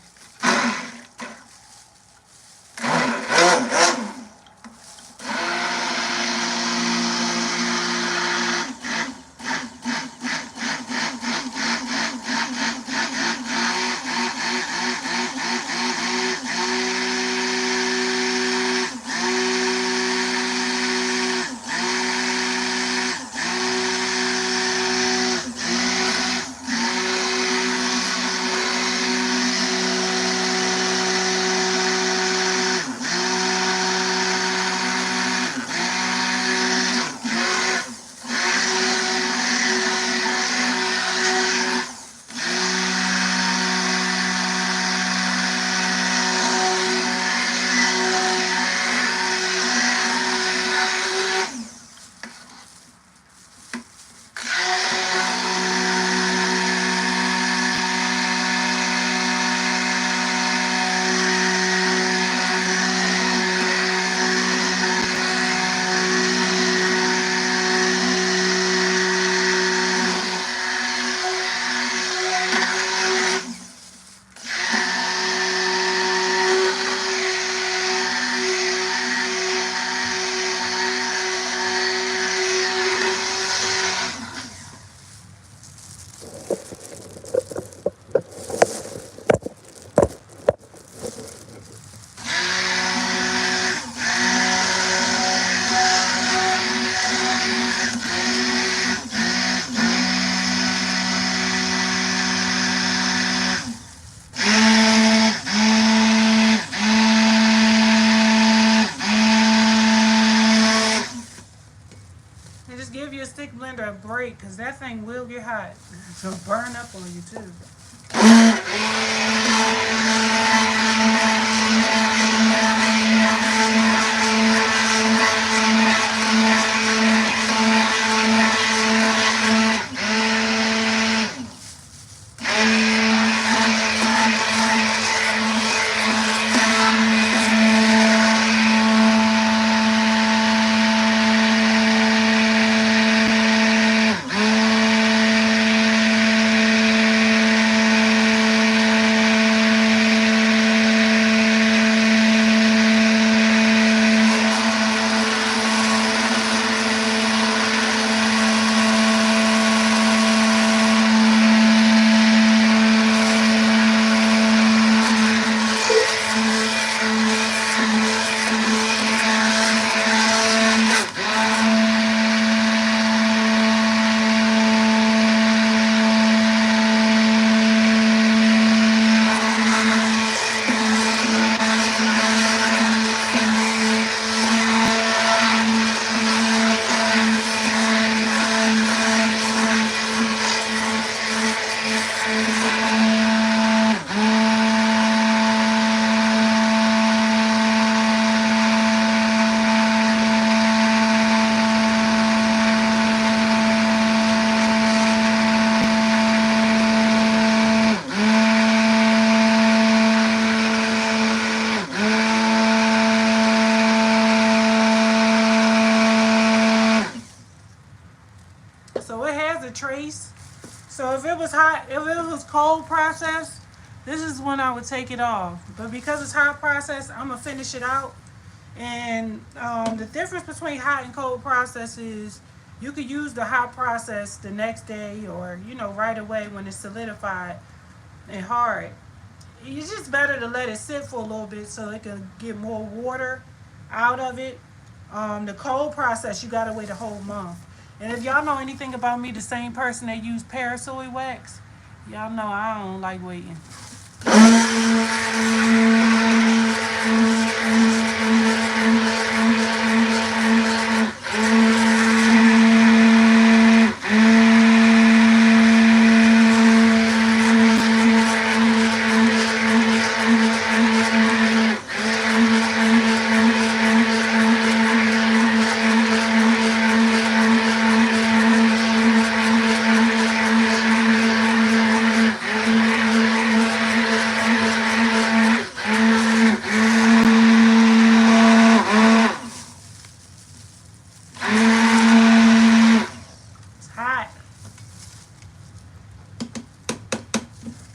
Give your stick blender a break because that thing will get hot. It'll burn up on you too. trace. So if it was hot, if it was cold process, this is when I would take it off. But because it's hot process, I'm gonna finish it out. And the difference between hot and cold process is you could use the hot process the next day, or right away when it's solidified and hard. It's just better to let it sit for a little bit so it can get more water out of it. The cold process, you gotta wait a whole month. And if y'all know anything about me, the same person that used parasol wax, y'all know I don't like waiting.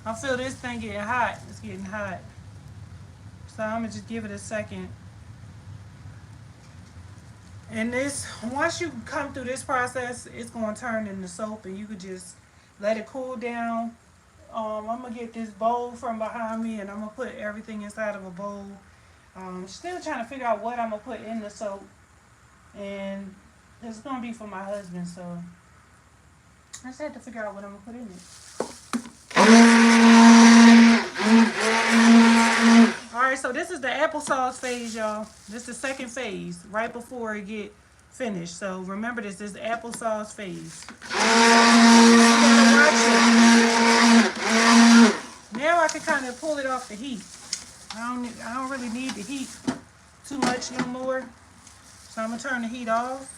I feel this thing getting hot. It's getting hot. So I'm gonna just give it a second. And this, once you come through this process, it's gonna turn into soap, and you could just let it cool down. I'm gonna get this bowl from behind me, and I'm gonna put everything inside of a bowl. Still trying to figure out what I'm gonna put in the soap, and it's gonna be for my husband, so I just had to figure out what I'm gonna put in it. Alright, so this is the applesauce phase, y'all. This is the second phase, right before it get finished. So remember this is the applesauce phase. Now I can kind of pull it off the heat. I don't really need the heat too much no more. So I'm gonna turn the heat off,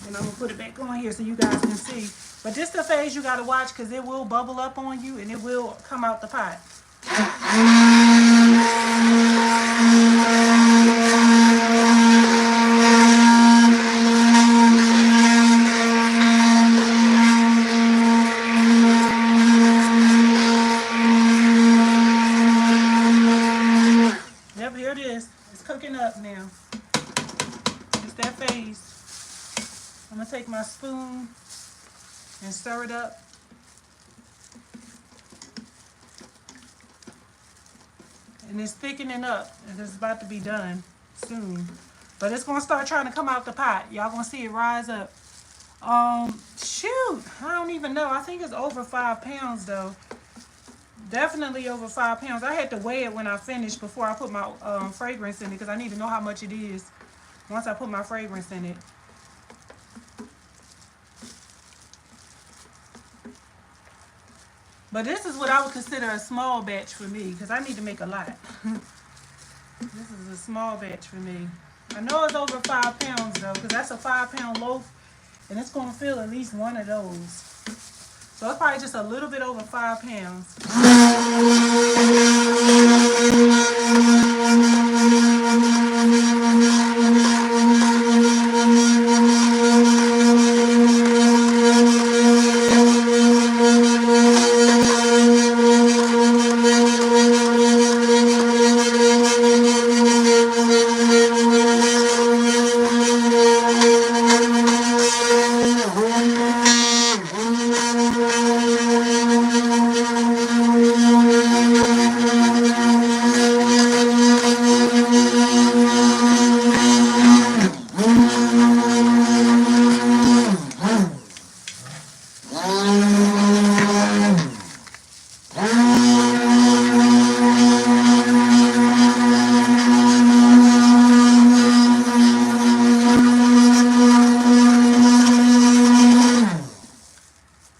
and I'm gonna put it back on here so you guys can see. But this is the phase you gotta watch, because it will bubble up on you and it will come out the pot. Yep, here it is. It's cooking up now. It's that phase. I'm gonna take my spoon and stir it up. And it's thickening up, and it's about to be done soon. But it's gonna start trying to come out the pot. Y'all gonna see it rise up. Shoot, I don't even know. I think it's over 5 pounds though. Definitely over 5 pounds. I had to weigh it when I finished before I put my fragrance in it, because I need to know how much it is once I put my fragrance in it. But this is what I would consider a small batch for me, because I need to make a lot. This is a small batch for me. I know it's over 5 pounds though, because that's a 5-pound loaf, and it's going to fill at least one of those. So it's probably just a little bit over 5 pounds.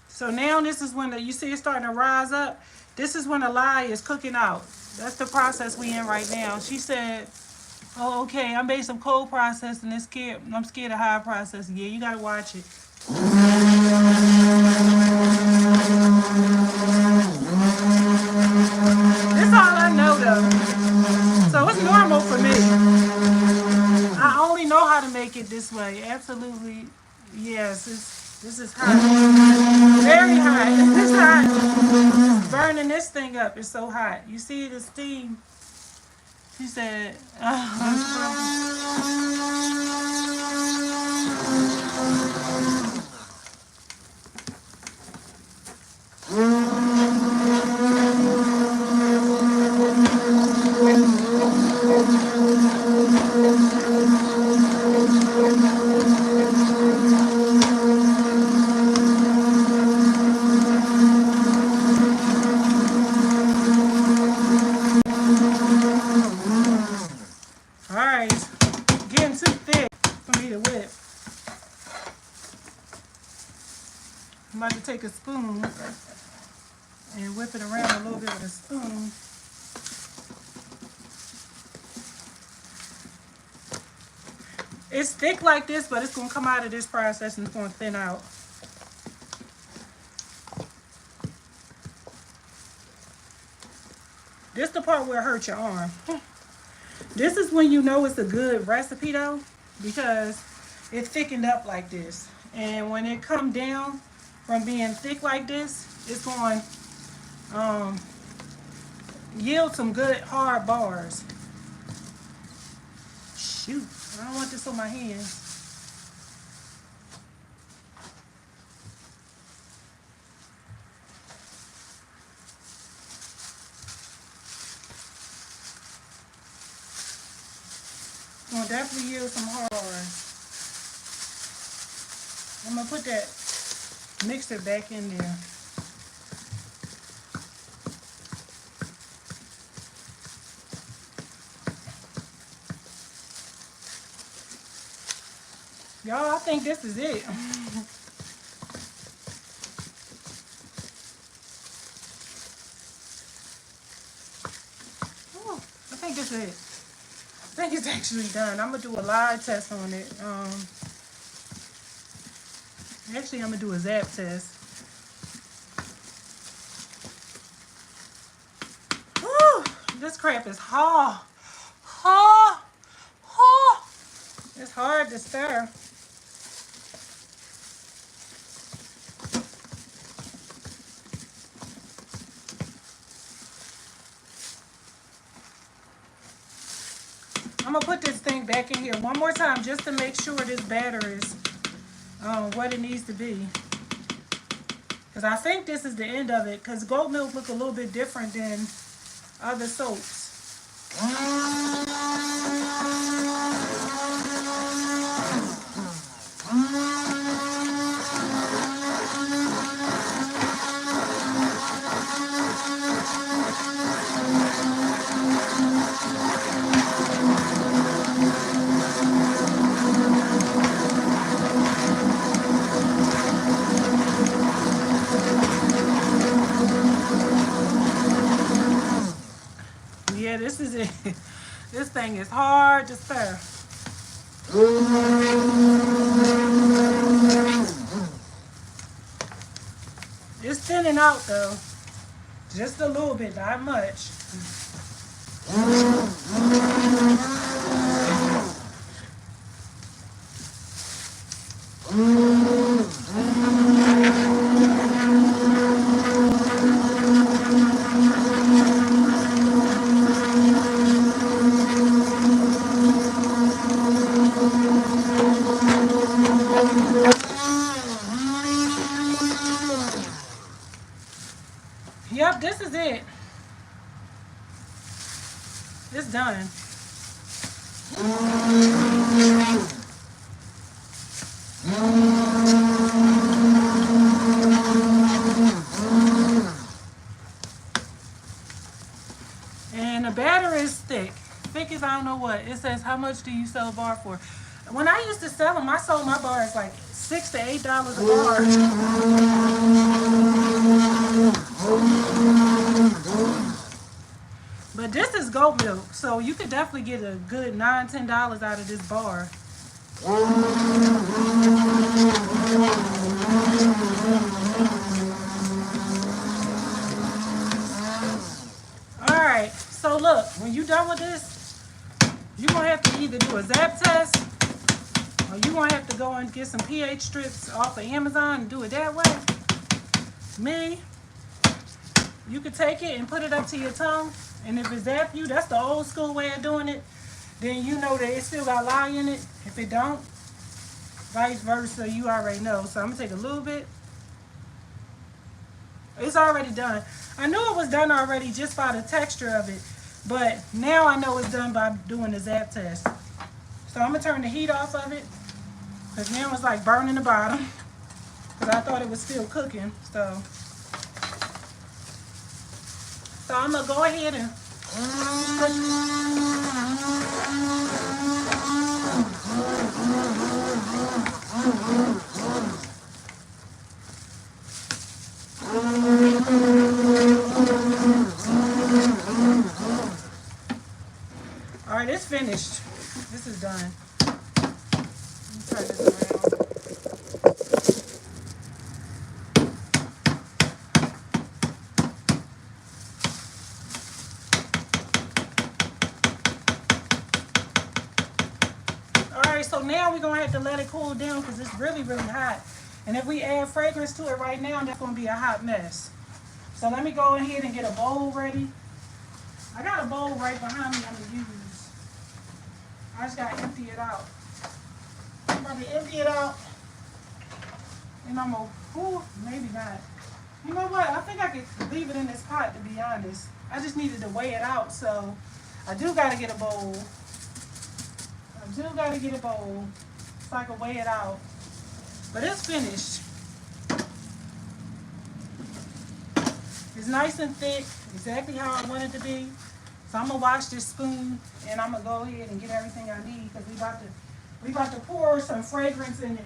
So now this is when you see it starting to rise up. This is when the lye is cooking out. That's the process we in right now. She said, oh, okay, I made some cold process and I'm scared of high process. Yeah, you gotta watch it. That's all I know though. So it's normal for me. I only know how to make it this way. Absolutely, yes. This is hot. Very hot. It's hot. It's burning this thing up. It's so hot. You see the steam? She said, all right, it's getting too thick for me to whip. I'm about to take a spoon and whip it around a little bit with a spoon. It's thick like this, but it's going to come out of this process and it's going to thin out. This is the part where it hurts your arm. This is when you know it's a good recipe though, because it thickened up like this. And when it come down from being thick like this, it's going to yield some good hard bars. Shoot, I don't want this on my hands. It's going to definitely yield some hard bars. I'm going to put that mixer back in there. Y'all, I think this is it. Ooh, I think this is it. I think it's actually done. I'm going to do a live test on it. Actually, I'm going to do a zap test. Woo! This crap is hard. Hard. Hard. It's hard to stir. I'm going to put this thing back in here one more time just to make sure this batter is what it needs to be. Because I think this is the end of it, because goat milk look a little bit different than other soaps. Yeah, this is it. This thing is hard to stir. It's thinning out though. Just a little bit, not much. Yep, this is it. It's done. And the batter is thick. Thick as I don't know what. It says, how much do you sell a bar for? When I used to sell them, I sold my bars like $6 to $8 a bar. But this is goat milk, so you could definitely get a good $9, $10 out of this bar. Alright, so look, when you're done with this, you're going to have to either do a zap test Or you gonna have to go and get some pH strips off of Amazon and do it that way. Me, you could take it and put it up to your tongue, and if it's zap you, that's the old school way of doing it. Then you know that it still got lye in it. If it don't, vice versa, you already know. So I'm gonna take a little bit. It's already done. I knew it was done already just by the texture of it, but now I know it's done by doing the zap test. So I'm gonna turn the heat off of it, because now it's like burning the bottom, because I thought it was still cooking. So I'm gonna go ahead and all right, it's finished. This is done. Let me turn this around. Alright, so now we're gonna have to let it cool down because it's really, really hot. And if we add fragrance to it right now, that's gonna be a hot mess. So let me go ahead and get a bowl ready. I got a bowl right behind me I'm gonna use. I just gotta empty it out. I'm about to empty it out. And I'm gonna, ooh, maybe not. You know what? I think I could leave it in this pot, to be honest. I just needed to weigh it out, so I do gotta get a bowl. I do gotta get a bowl so I can weigh it out. But it's finished. It's nice and thick, exactly how I want it to be. So I'm gonna wash this spoon and I'm gonna go ahead and get everything I need because we about to pour some fragrance in it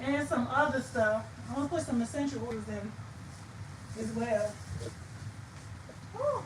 and some other stuff. I'm gonna put some essential oils in as well. Whew.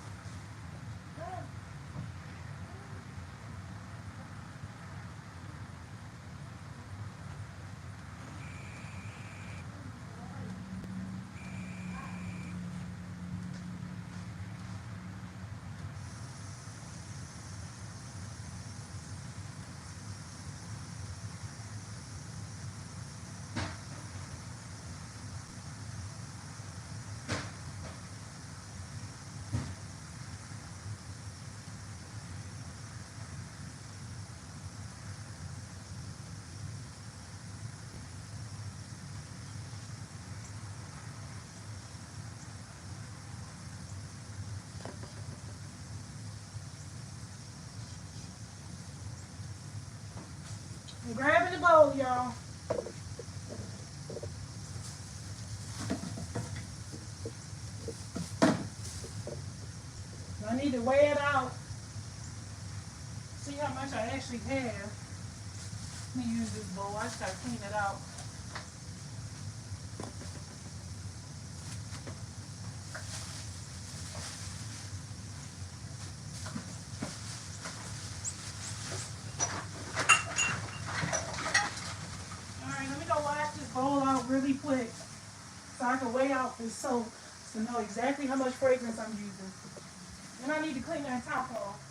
I'm grabbing the bowl, y'all. I need to weigh it out. See how much I actually have. Let me use this bowl. I just gotta clean it out. Alright, let me go wash this bowl out really quick so I can weigh out this soap to know exactly how much fragrance I'm using. And I need to clean that top off.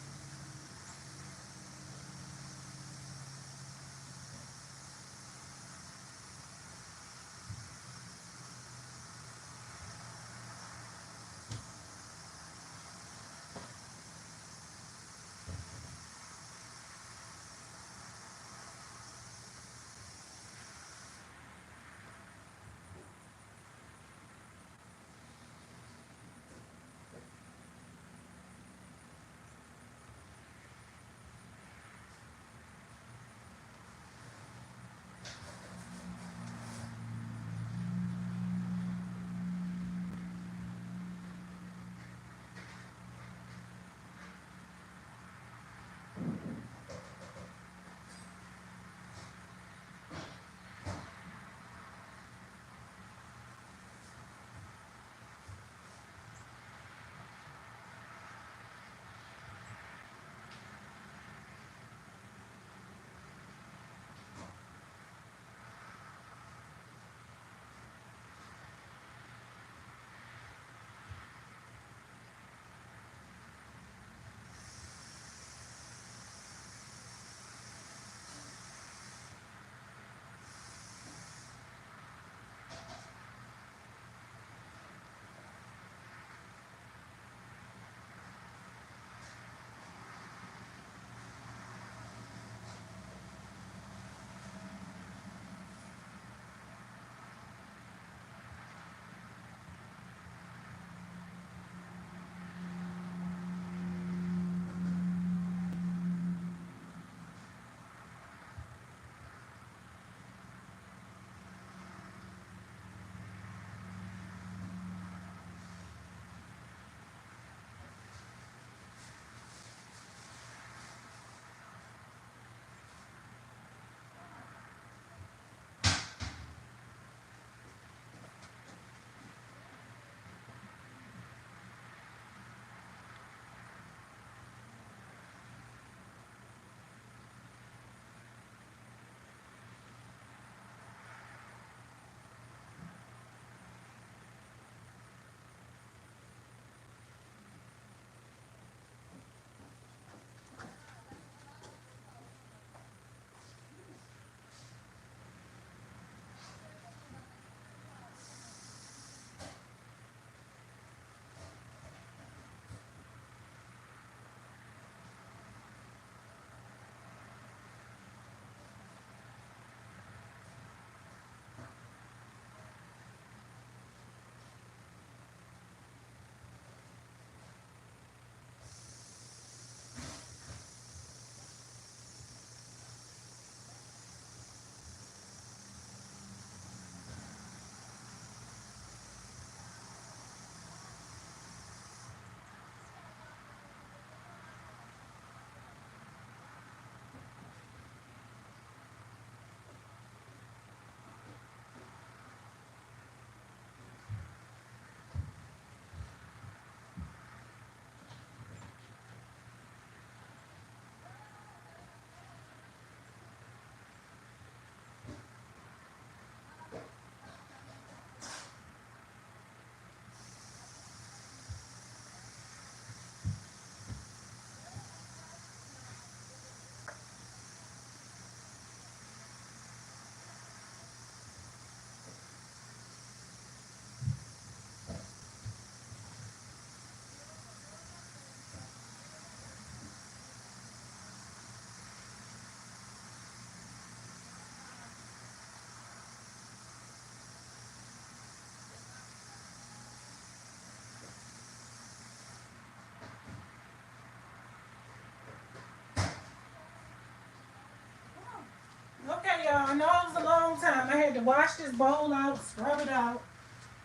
had to wash this bowl out, scrub it out.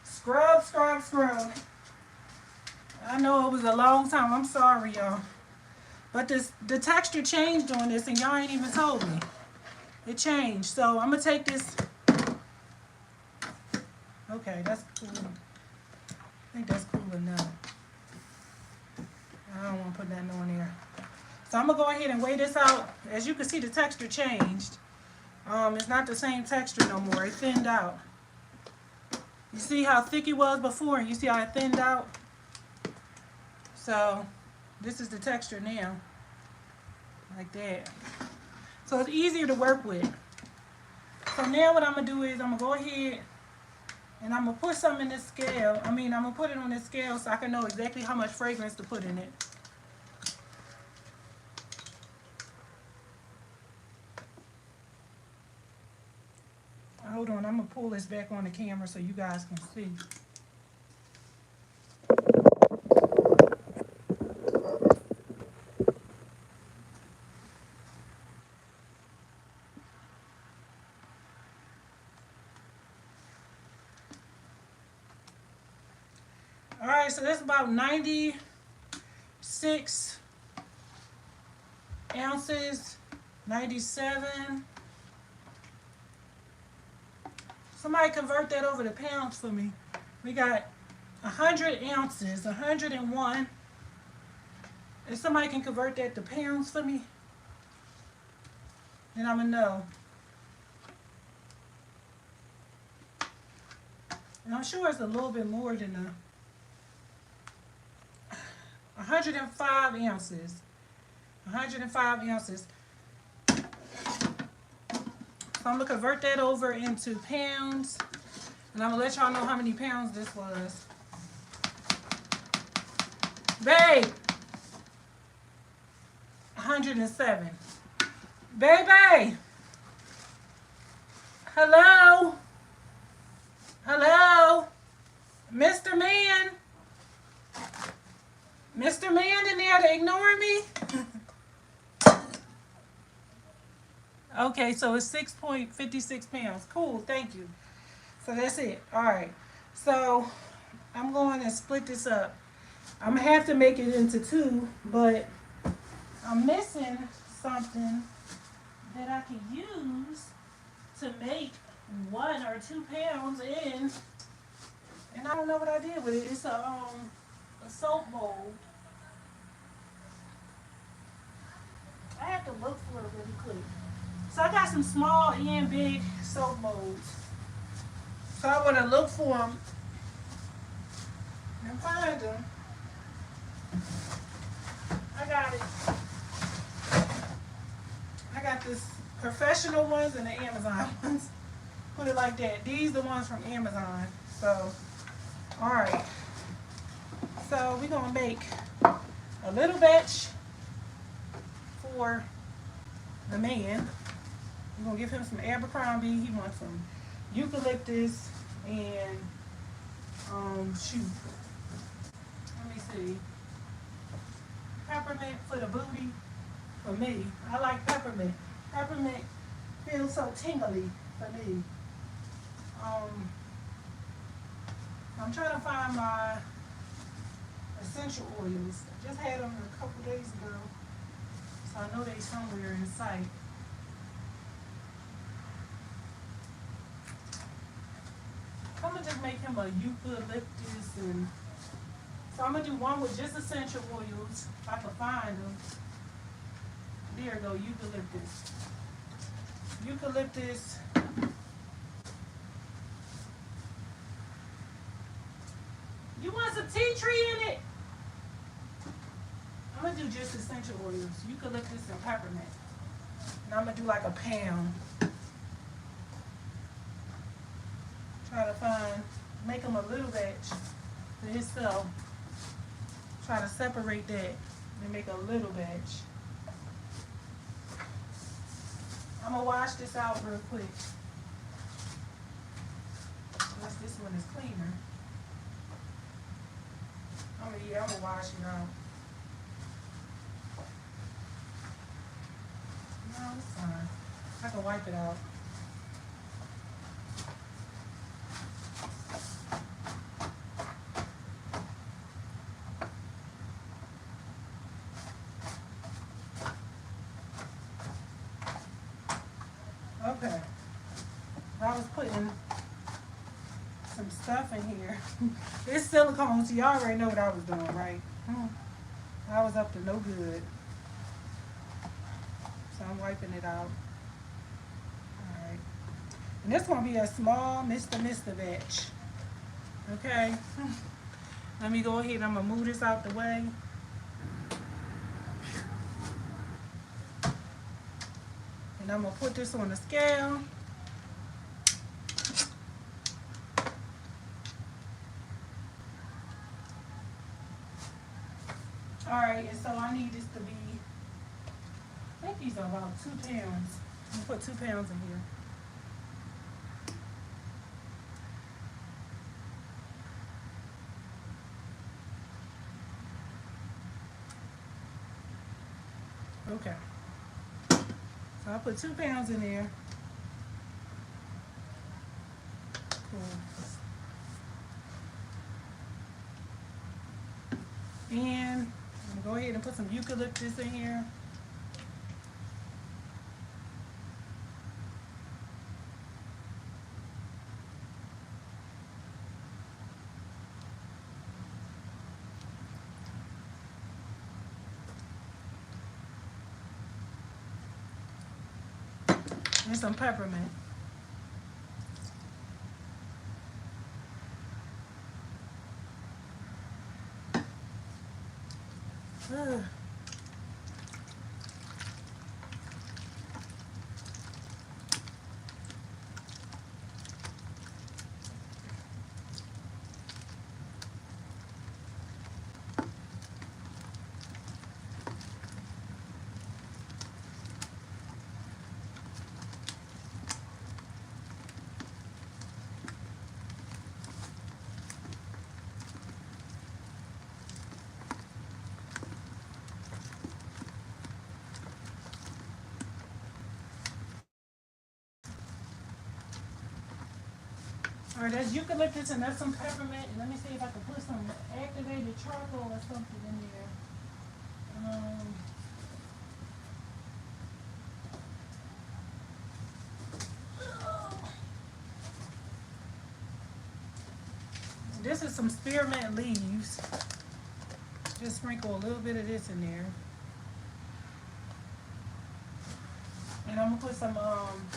Scrub, scrub, scrub. I know it was a long time. I'm sorry, y'all. But the texture changed on this, and y'all ain't even told me. It changed. So I'm going to take this. Okay, that's cool. I think that's cool enough. I don't want to put nothing on there. So I'm going to go ahead and weigh this out. As you can see, the texture changed. It's not the same texture no more. It thinned out. You see how thick it was before, and you see how it thinned out? So this is the texture now. Like that. So it's easier to work with. So now what I'm going to do is I'm going to go ahead and I'm going to put some in this scale. I'm going to put it on this scale so I can know exactly how much fragrance to put in it. Hold on, I'm going to pull this back on the camera so you guys can see. Alright, so that's about 96 ounces, 97. Somebody convert that over to pounds for me. We got 100 ounces, 101. If somebody can convert that to pounds for me, then I'm going to know. And I'm sure it's a little bit more than 105 ounces. 105 ounces. So I'm going to convert that over into pounds. And I'm going to let y'all know how many pounds this was. Babe! 107. Baby! Hello? Hello? Mr. Man? Mr. Man in there to ignore me? Okay, so it's 6.56 pounds. Cool, thank you. So that's it. All right. So I'm going to split this up. I'm going to have to make it into two, but I'm missing something that I can use to make 1 or 2 pounds in. And I don't know what I did with it. It's a soap mold. I have to look for it really quick. So I got some small and big soap molds. So I want to look for them and find them. I got it. I got this professional ones and the Amazon ones. Put it like that. These are the ones from Amazon. So, alright. So we're going to make a little batch for the man. We're going to give him some Abercrombie. He wants some eucalyptus and, shoot. Let me see. Peppermint for the booty. For me. I like peppermint. Peppermint feels so tingly for me. I'm trying to find my essential oils. I just had them a couple days ago. So I know they're somewhere in sight. I'm going to just make him a eucalyptus. And so I'm going to do one with just essential oils, if I can find them. There we go, eucalyptus. Eucalyptus. You want some tea tree in it? I'm going to do just essential oils, eucalyptus and peppermint. And I'm going to do like a pound. Try to make them a little batch for himself. Try to separate that and make a little batch. I'm going to wash this out real quick. Unless this one is cleaner. I'm going to wash it out. No, it's fine. I can wipe it out. Okay. I was putting some stuff in here. It's silicone, so y'all already know what I was doing, right? I was up to no good. So I'm wiping it out. Alright. And this gonna be a small Mr. batch. Okay. Let me go ahead, I'm gonna move this out the way. And I'm gonna put this on the scale. Alright, and so I need this to be, I think these are about 2 pounds. I'm gonna put 2 pounds in here. Okay. So I put 2 pounds in there. Cool. And I'm gonna go ahead and put some eucalyptus in here. And some peppermint. Ugh. All right, that's eucalyptus and that's some peppermint. And let me see if I can put some activated charcoal or something in there. This is some spearmint leaves. Just sprinkle a little bit of this in there. And I'm gonna put some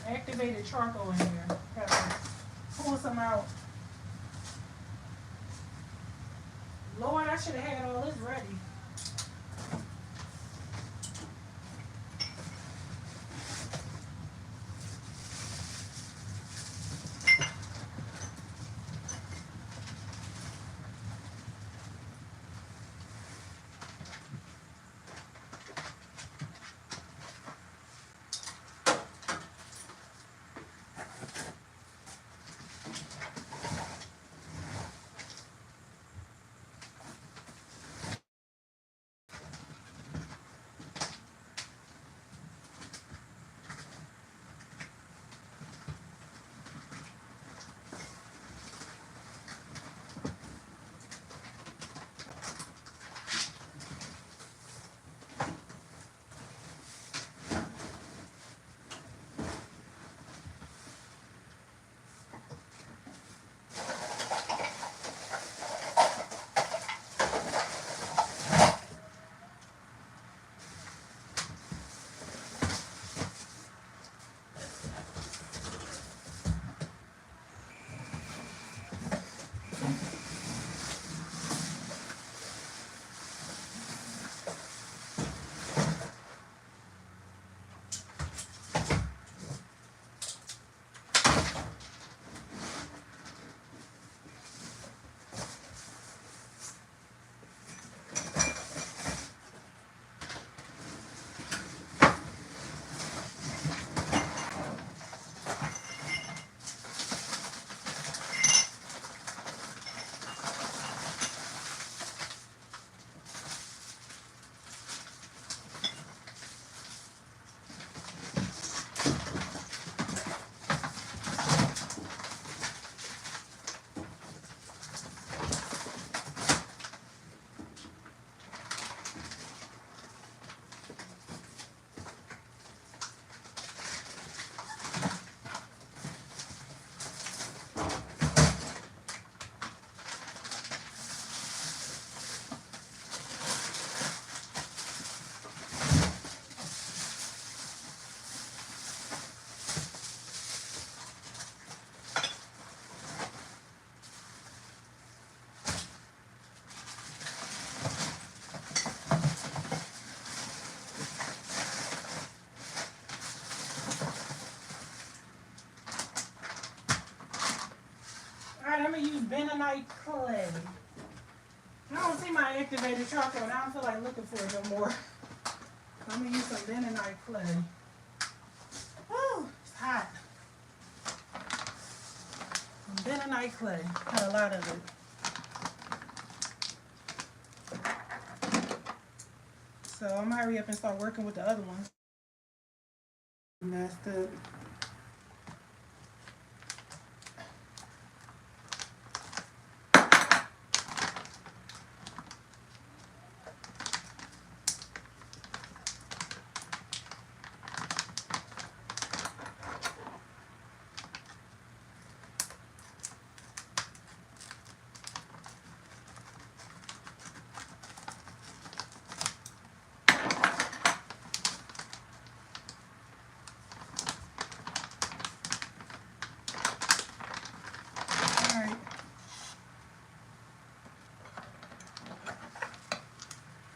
activated charcoal in here. Pull some out. Lord, I should have had all this ready. bentonite clay. I don't see my activated charcoal and I don't feel like looking for it no more. I'm gonna use some bentonite clay. Woo, it's hot. Some bentonite clay. Got a lot of it. So I'm gonna hurry up and start working with the other one. Messed up.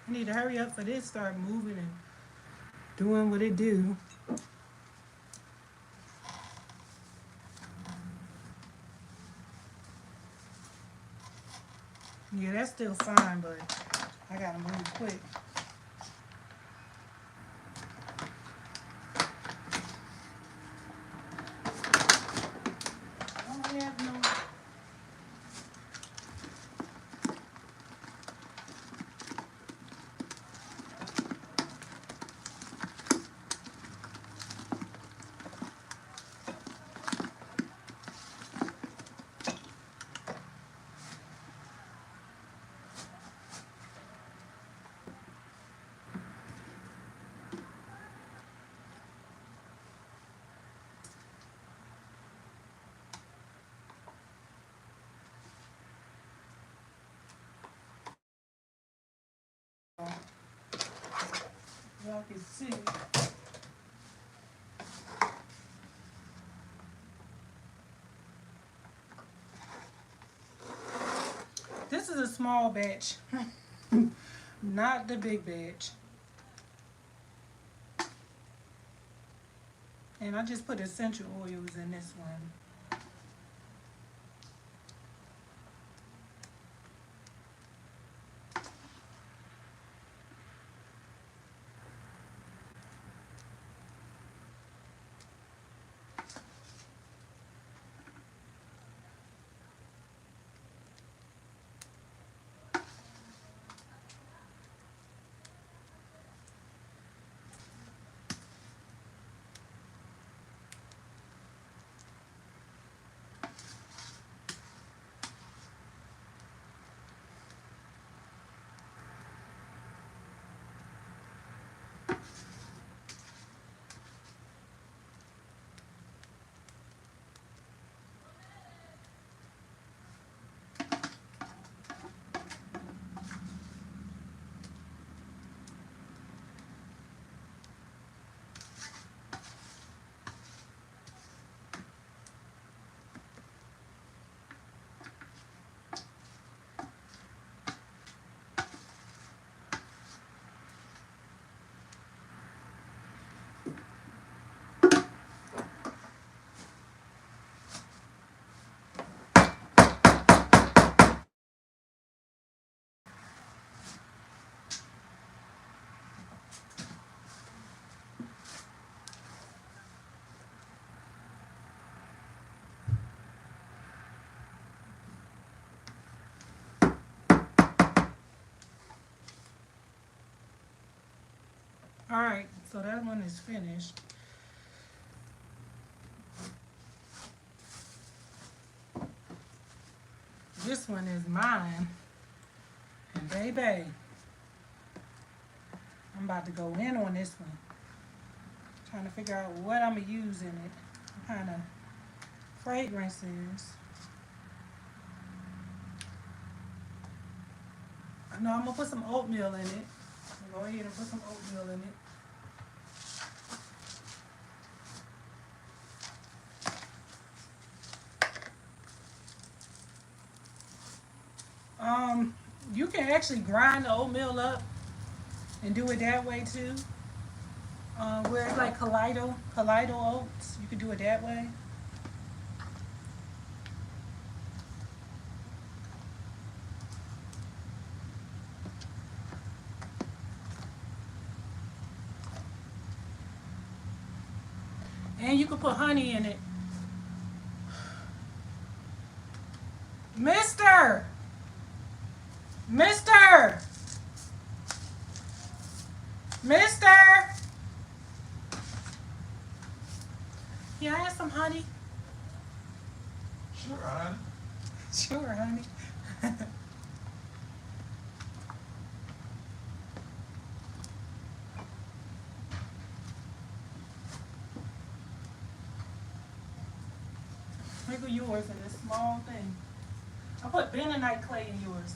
I need to hurry up for this, start moving and doing what it do. Yeah, that's still fine, but I gotta move quick. I don't have no... Y'all can see. This is a small batch, not the big batch. And I just put essential oils in this one. Alright, so that one is finished. This one is mine. And baby, I'm about to go in on this one. Trying to figure out what I'm going to use in it. What kind of fragrances. I know I'm going to put some oatmeal in it. Go ahead and put some oatmeal in it. You can actually grind the oatmeal up and do it that way too. Where it's like kaleido oats, you can do it that way. And you can put honey in it. Mister! Mister! Mister! Yeah, I have some honey. Sure, honey. Sure, honey. Look at yours in this small thing. I put bentonite clay in yours.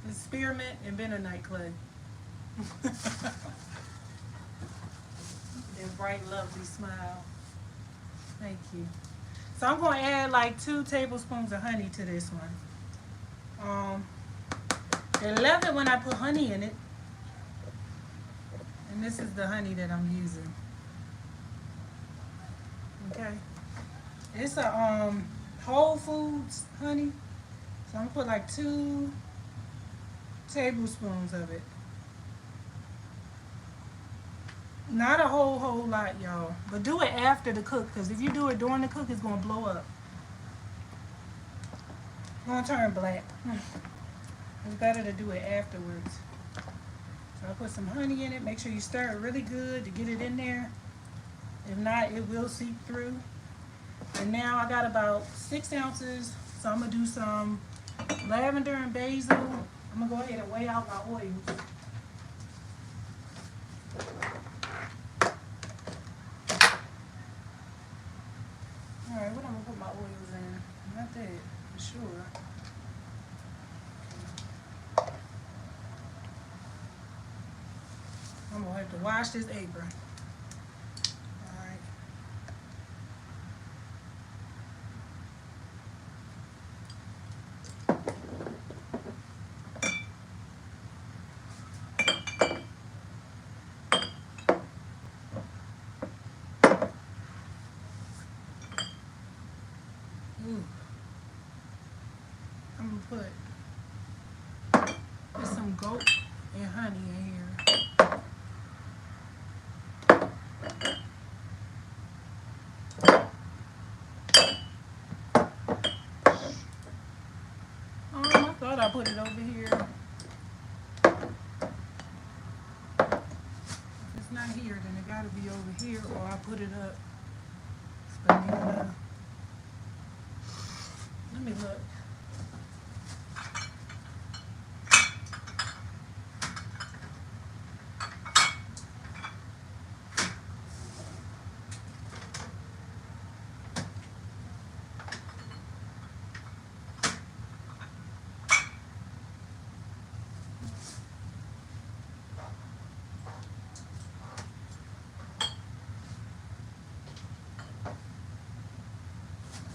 It's spearmint and bentonite clay. That bright, lovely smile. Thank you. So I'm going to add like 2 tablespoons of honey to this one. They love it when I put honey in it. And this is the honey that I'm using. Okay. It's a Whole Foods honey. So I'm gonna put like 2 tablespoons of it. Not a whole lot, y'all. But do it after the cook, because if you do it during the cook, it's gonna blow up. It's gonna turn black. It's better to do it afterwards. So I put some honey in it. Make sure you stir it really good to get it in there. If not, it will seep through. And now I got about 6 ounces. So I'm gonna do some lavender and basil. I'm gonna go ahead and weigh out my oils. Alright, what I'm gonna put my oils in? Not that, for sure. I'm gonna have to wash this apron. Alright. Ooh. I'm gonna put some goat and honey in here. I thought I put it over here. If it's not here, then it gotta be over here, or I put it up. Let me look.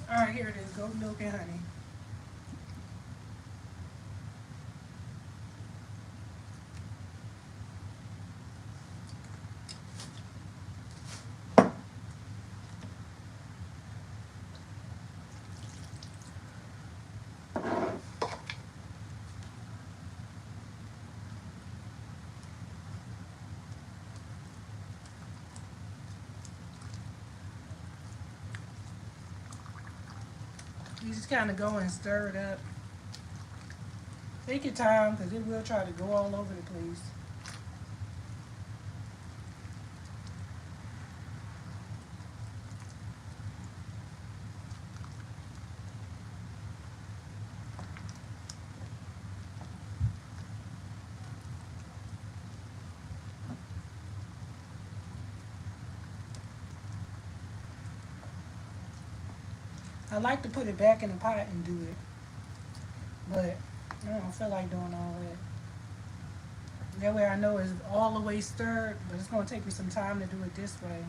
All right, here it is, goat milk and honey. You just kind of go and stir it up. Take your time, because it will try to go all over the place. I like to put it back in the pot and do it, but I don't feel like doing all that. That way I know it's all the way stirred, but it's going to take me some time to do it this way.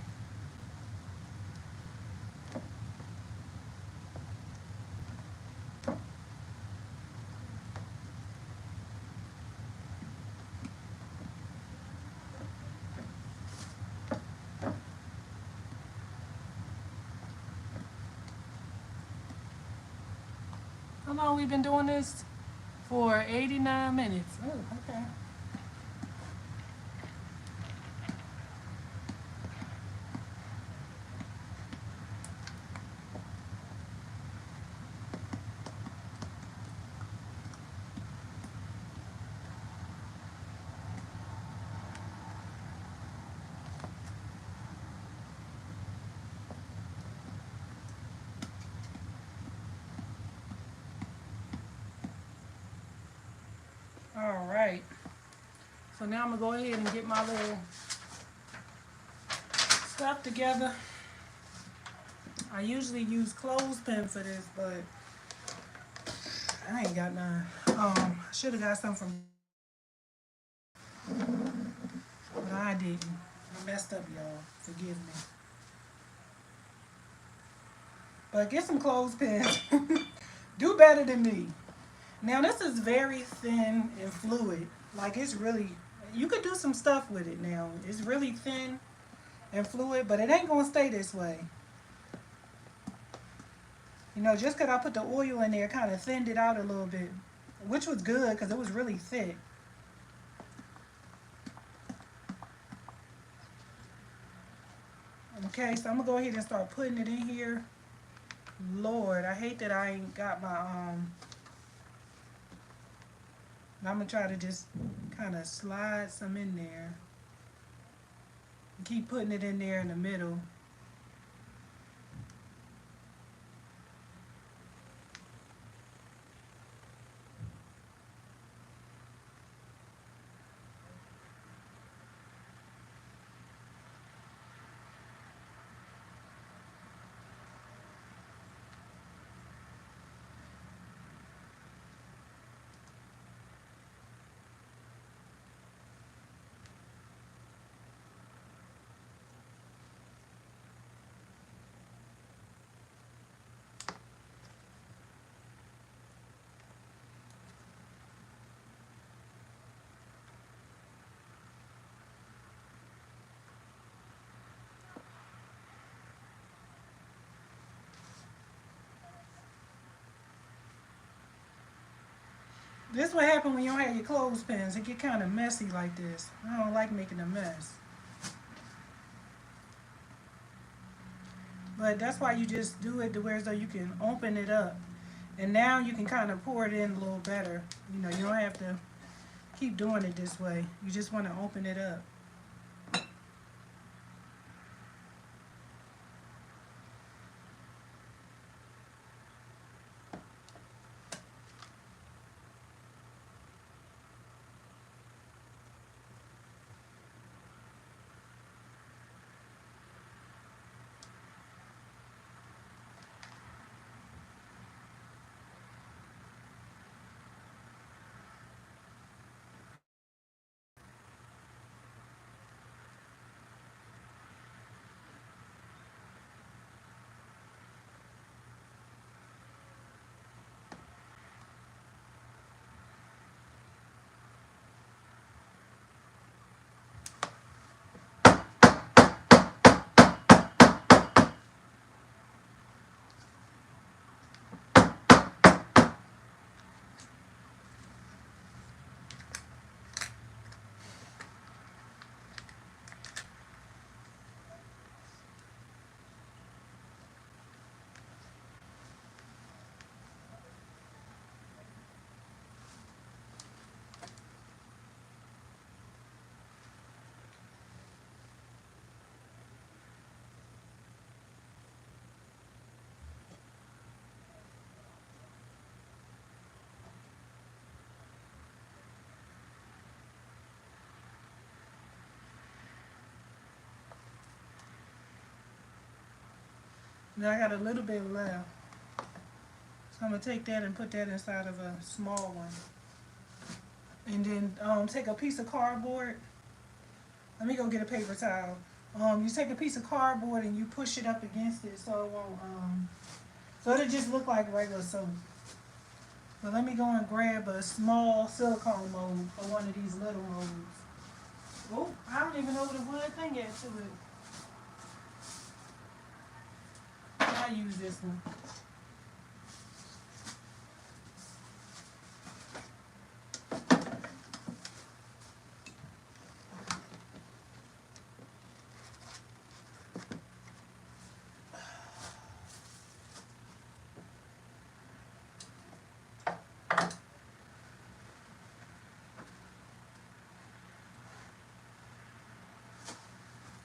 How long we been doing this? For 89 minutes. Oh, okay. now I'm going to go ahead and get my little stuff together. I usually use clothespin for this, but I ain't got none. I should have got some from, but I didn't. I messed up, y'all. Forgive me. But get some clothespins. Do better than me. Now this is very thin and fluid. Like it's really, you could do some stuff with it now. It's really thin and fluid, but it ain't gonna stay this way. You know, just because I put the oil in there, kind of thinned it out a little bit, which was good because it was really thick. Okay, so I'm gonna go ahead and start putting it in here. Lord, I hate that I ain't got my I'm gonna try to just kind of slide some in there. Keep putting it in there in the middle. This what happen when you don't have your clothespins. It get kind of messy like this. I don't like making a mess. But that's why you just do it to where so you can open it up. And now you can kind of pour it in a little better. You know, you don't have to keep doing it this way. You just want to open it up. Now I got a little bit left. So I'm going to take that and put that inside of a small one. And then take a piece of cardboard. Let me go get a paper towel. You take a piece of cardboard and you push it up against it so it won't, so it'll just look like regular soap. So let me go and grab a small silicone mold or one of these little molds. Oh, I don't even know what the wood thing is to it. I use this one.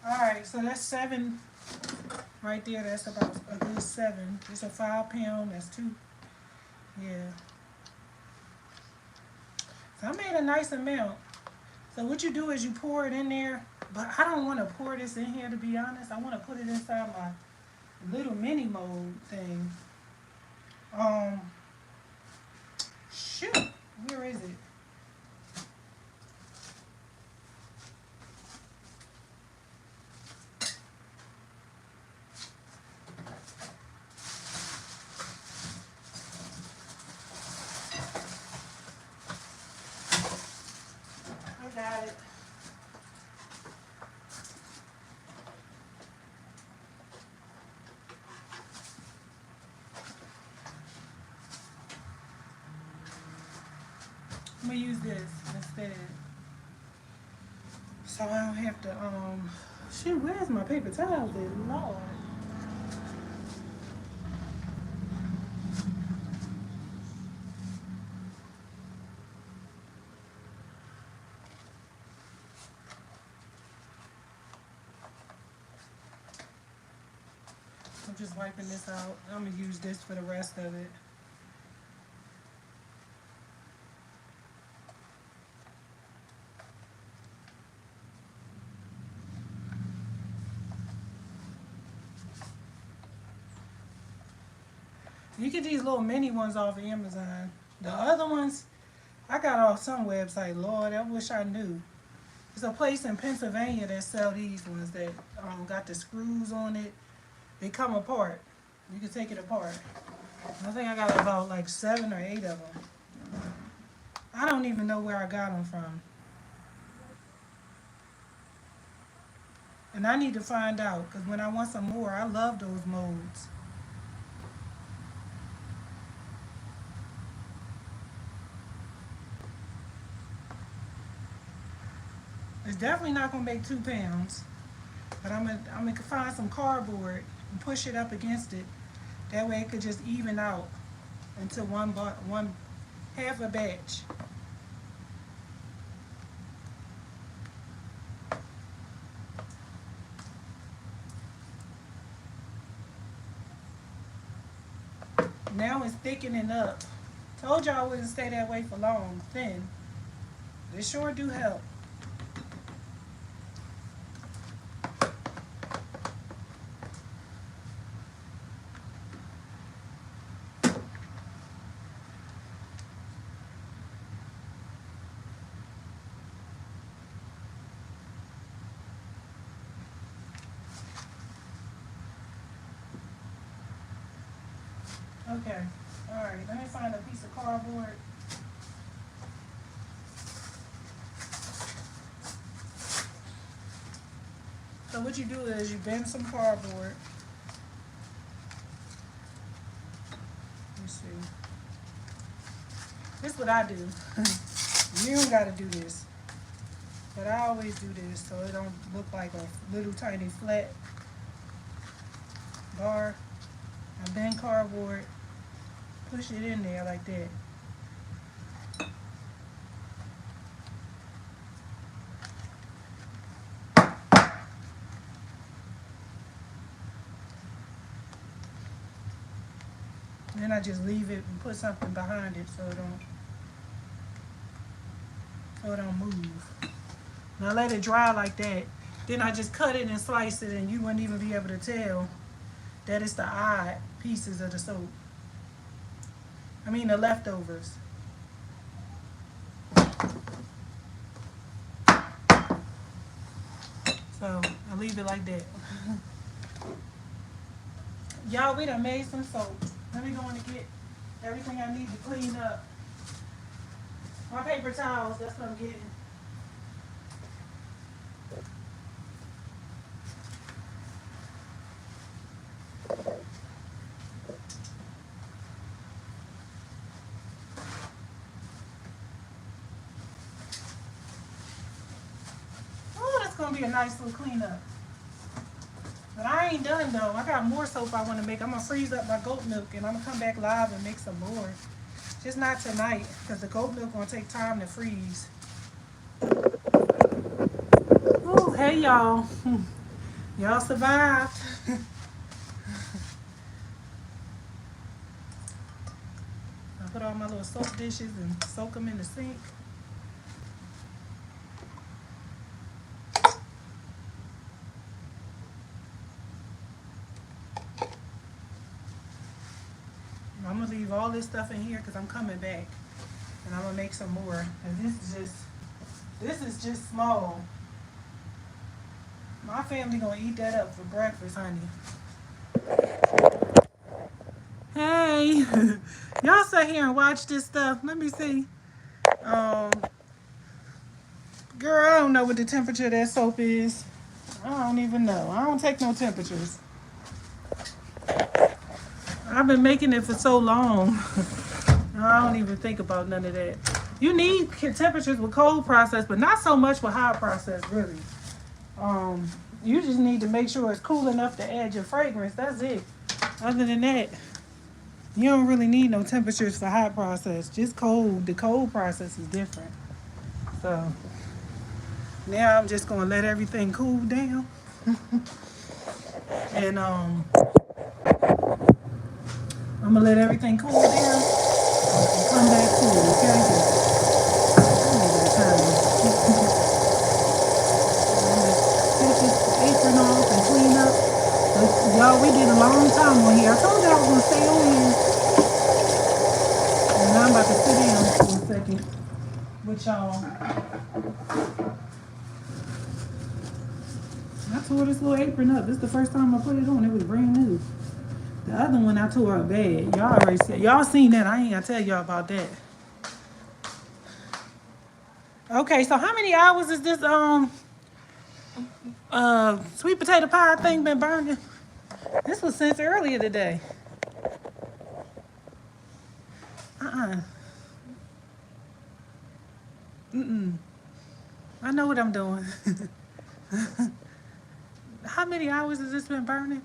Alright, so that's 7 right there. That's about a good 7. It's a 5 pound. That's 2. Yeah. So I made a nice amount. So what you do is you pour it in there, but I don't want to pour this in here, to be honest. I want to put it inside my little mini mold thing. Um, shoot, where is it? I got it. I'm gonna use this instead. So I don't have to, shoot, where's my paper towels at? Lord. I'm just wiping this out. I'm gonna use this for the rest of it. You get these little mini ones off of Amazon. The other ones, I got off some website. Lord, I wish I knew. There's a place in Pennsylvania that sell these ones that got the screws on it. They come apart. You can take it apart. I think I got about like 7 or 8 of them. I don't even know where I got them from. And I need to find out, because when I want some more, I love those molds. It's definitely not going to make 2 pounds. But I'm gonna find some cardboard and push it up against it. That way it could just even out into one half a batch. Now it's thickening up. Told y'all I wouldn't stay that way for long, thin. They sure do help. Okay, all right, let me find a piece of cardboard. So what you do is you bend some cardboard. Let's see. This is what I do. You don't gotta do this. But I always do this so it don't look like a little tiny flat bar. I bend cardboard, push it in there like that. Then I just leave it and put something behind it so it don't move. And I let it dry like that. Then I just cut it and slice it, and you wouldn't even be able to tell that it's the odd pieces of the soap. I mean the leftovers. So I leave it like that. Y'all, we done made some soap. Let me go in and get everything I need to clean up. My paper towels, that's what I'm getting. Oh, that's gonna be a nice little cleanup. But I ain't done though. I got more soap I want to make. I'm gonna freeze up my goat milk and I'm gonna come back live and make some more. Just not tonight, because the goat milk gonna take time to freeze. Oh, hey y'all. Y'all survived. I put all my little soap dishes and soak them in the sink. leave all this stuff in here because I'm coming back and I'm gonna make some more. And this is just small. My family gonna eat that up for breakfast, honey. Hey, y'all sit here and watch this stuff. Let me see. Girl, I don't know what the temperature of that soap is. I don't even know. I don't take no temperatures. I've been making it for so long. I don't even think about none of that. You need temperatures with cold process, but not so much with hot process, really. You just need to make sure it's cool enough to add your fragrance. That's it. Other than that, you don't really need no temperatures for hot process. Just cold. The cold process is different. So now I'm just gonna let everything cool down. And I'm gonna let everything cool down and come back to it, okay? Take this apron off and clean up. Y'all, we did a long time on here. I told y'all I was gonna stay on here. And I'm about to sit down for a second with y'all. I tore this little apron up. This is the first time I put it on. It was brand new. The other one I tore up bad. Y'all already said. Y'all seen that. I ain't gotta tell y'all about that. Okay, so how many hours is this sweet potato pie thing been burning? This was since earlier today. I know what I'm doing. How many hours has this been burning?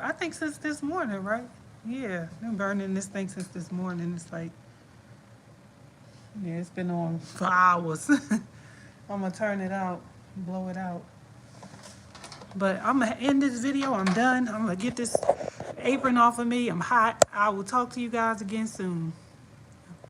I think since this morning, right? Yeah, been burning this thing since this morning. It's like, yeah, it's been on for hours. I'm gonna turn it out, blow it out. But I'm gonna end this video. I'm done. I'm gonna get this apron off of me. I'm hot. I will talk to you guys again soon.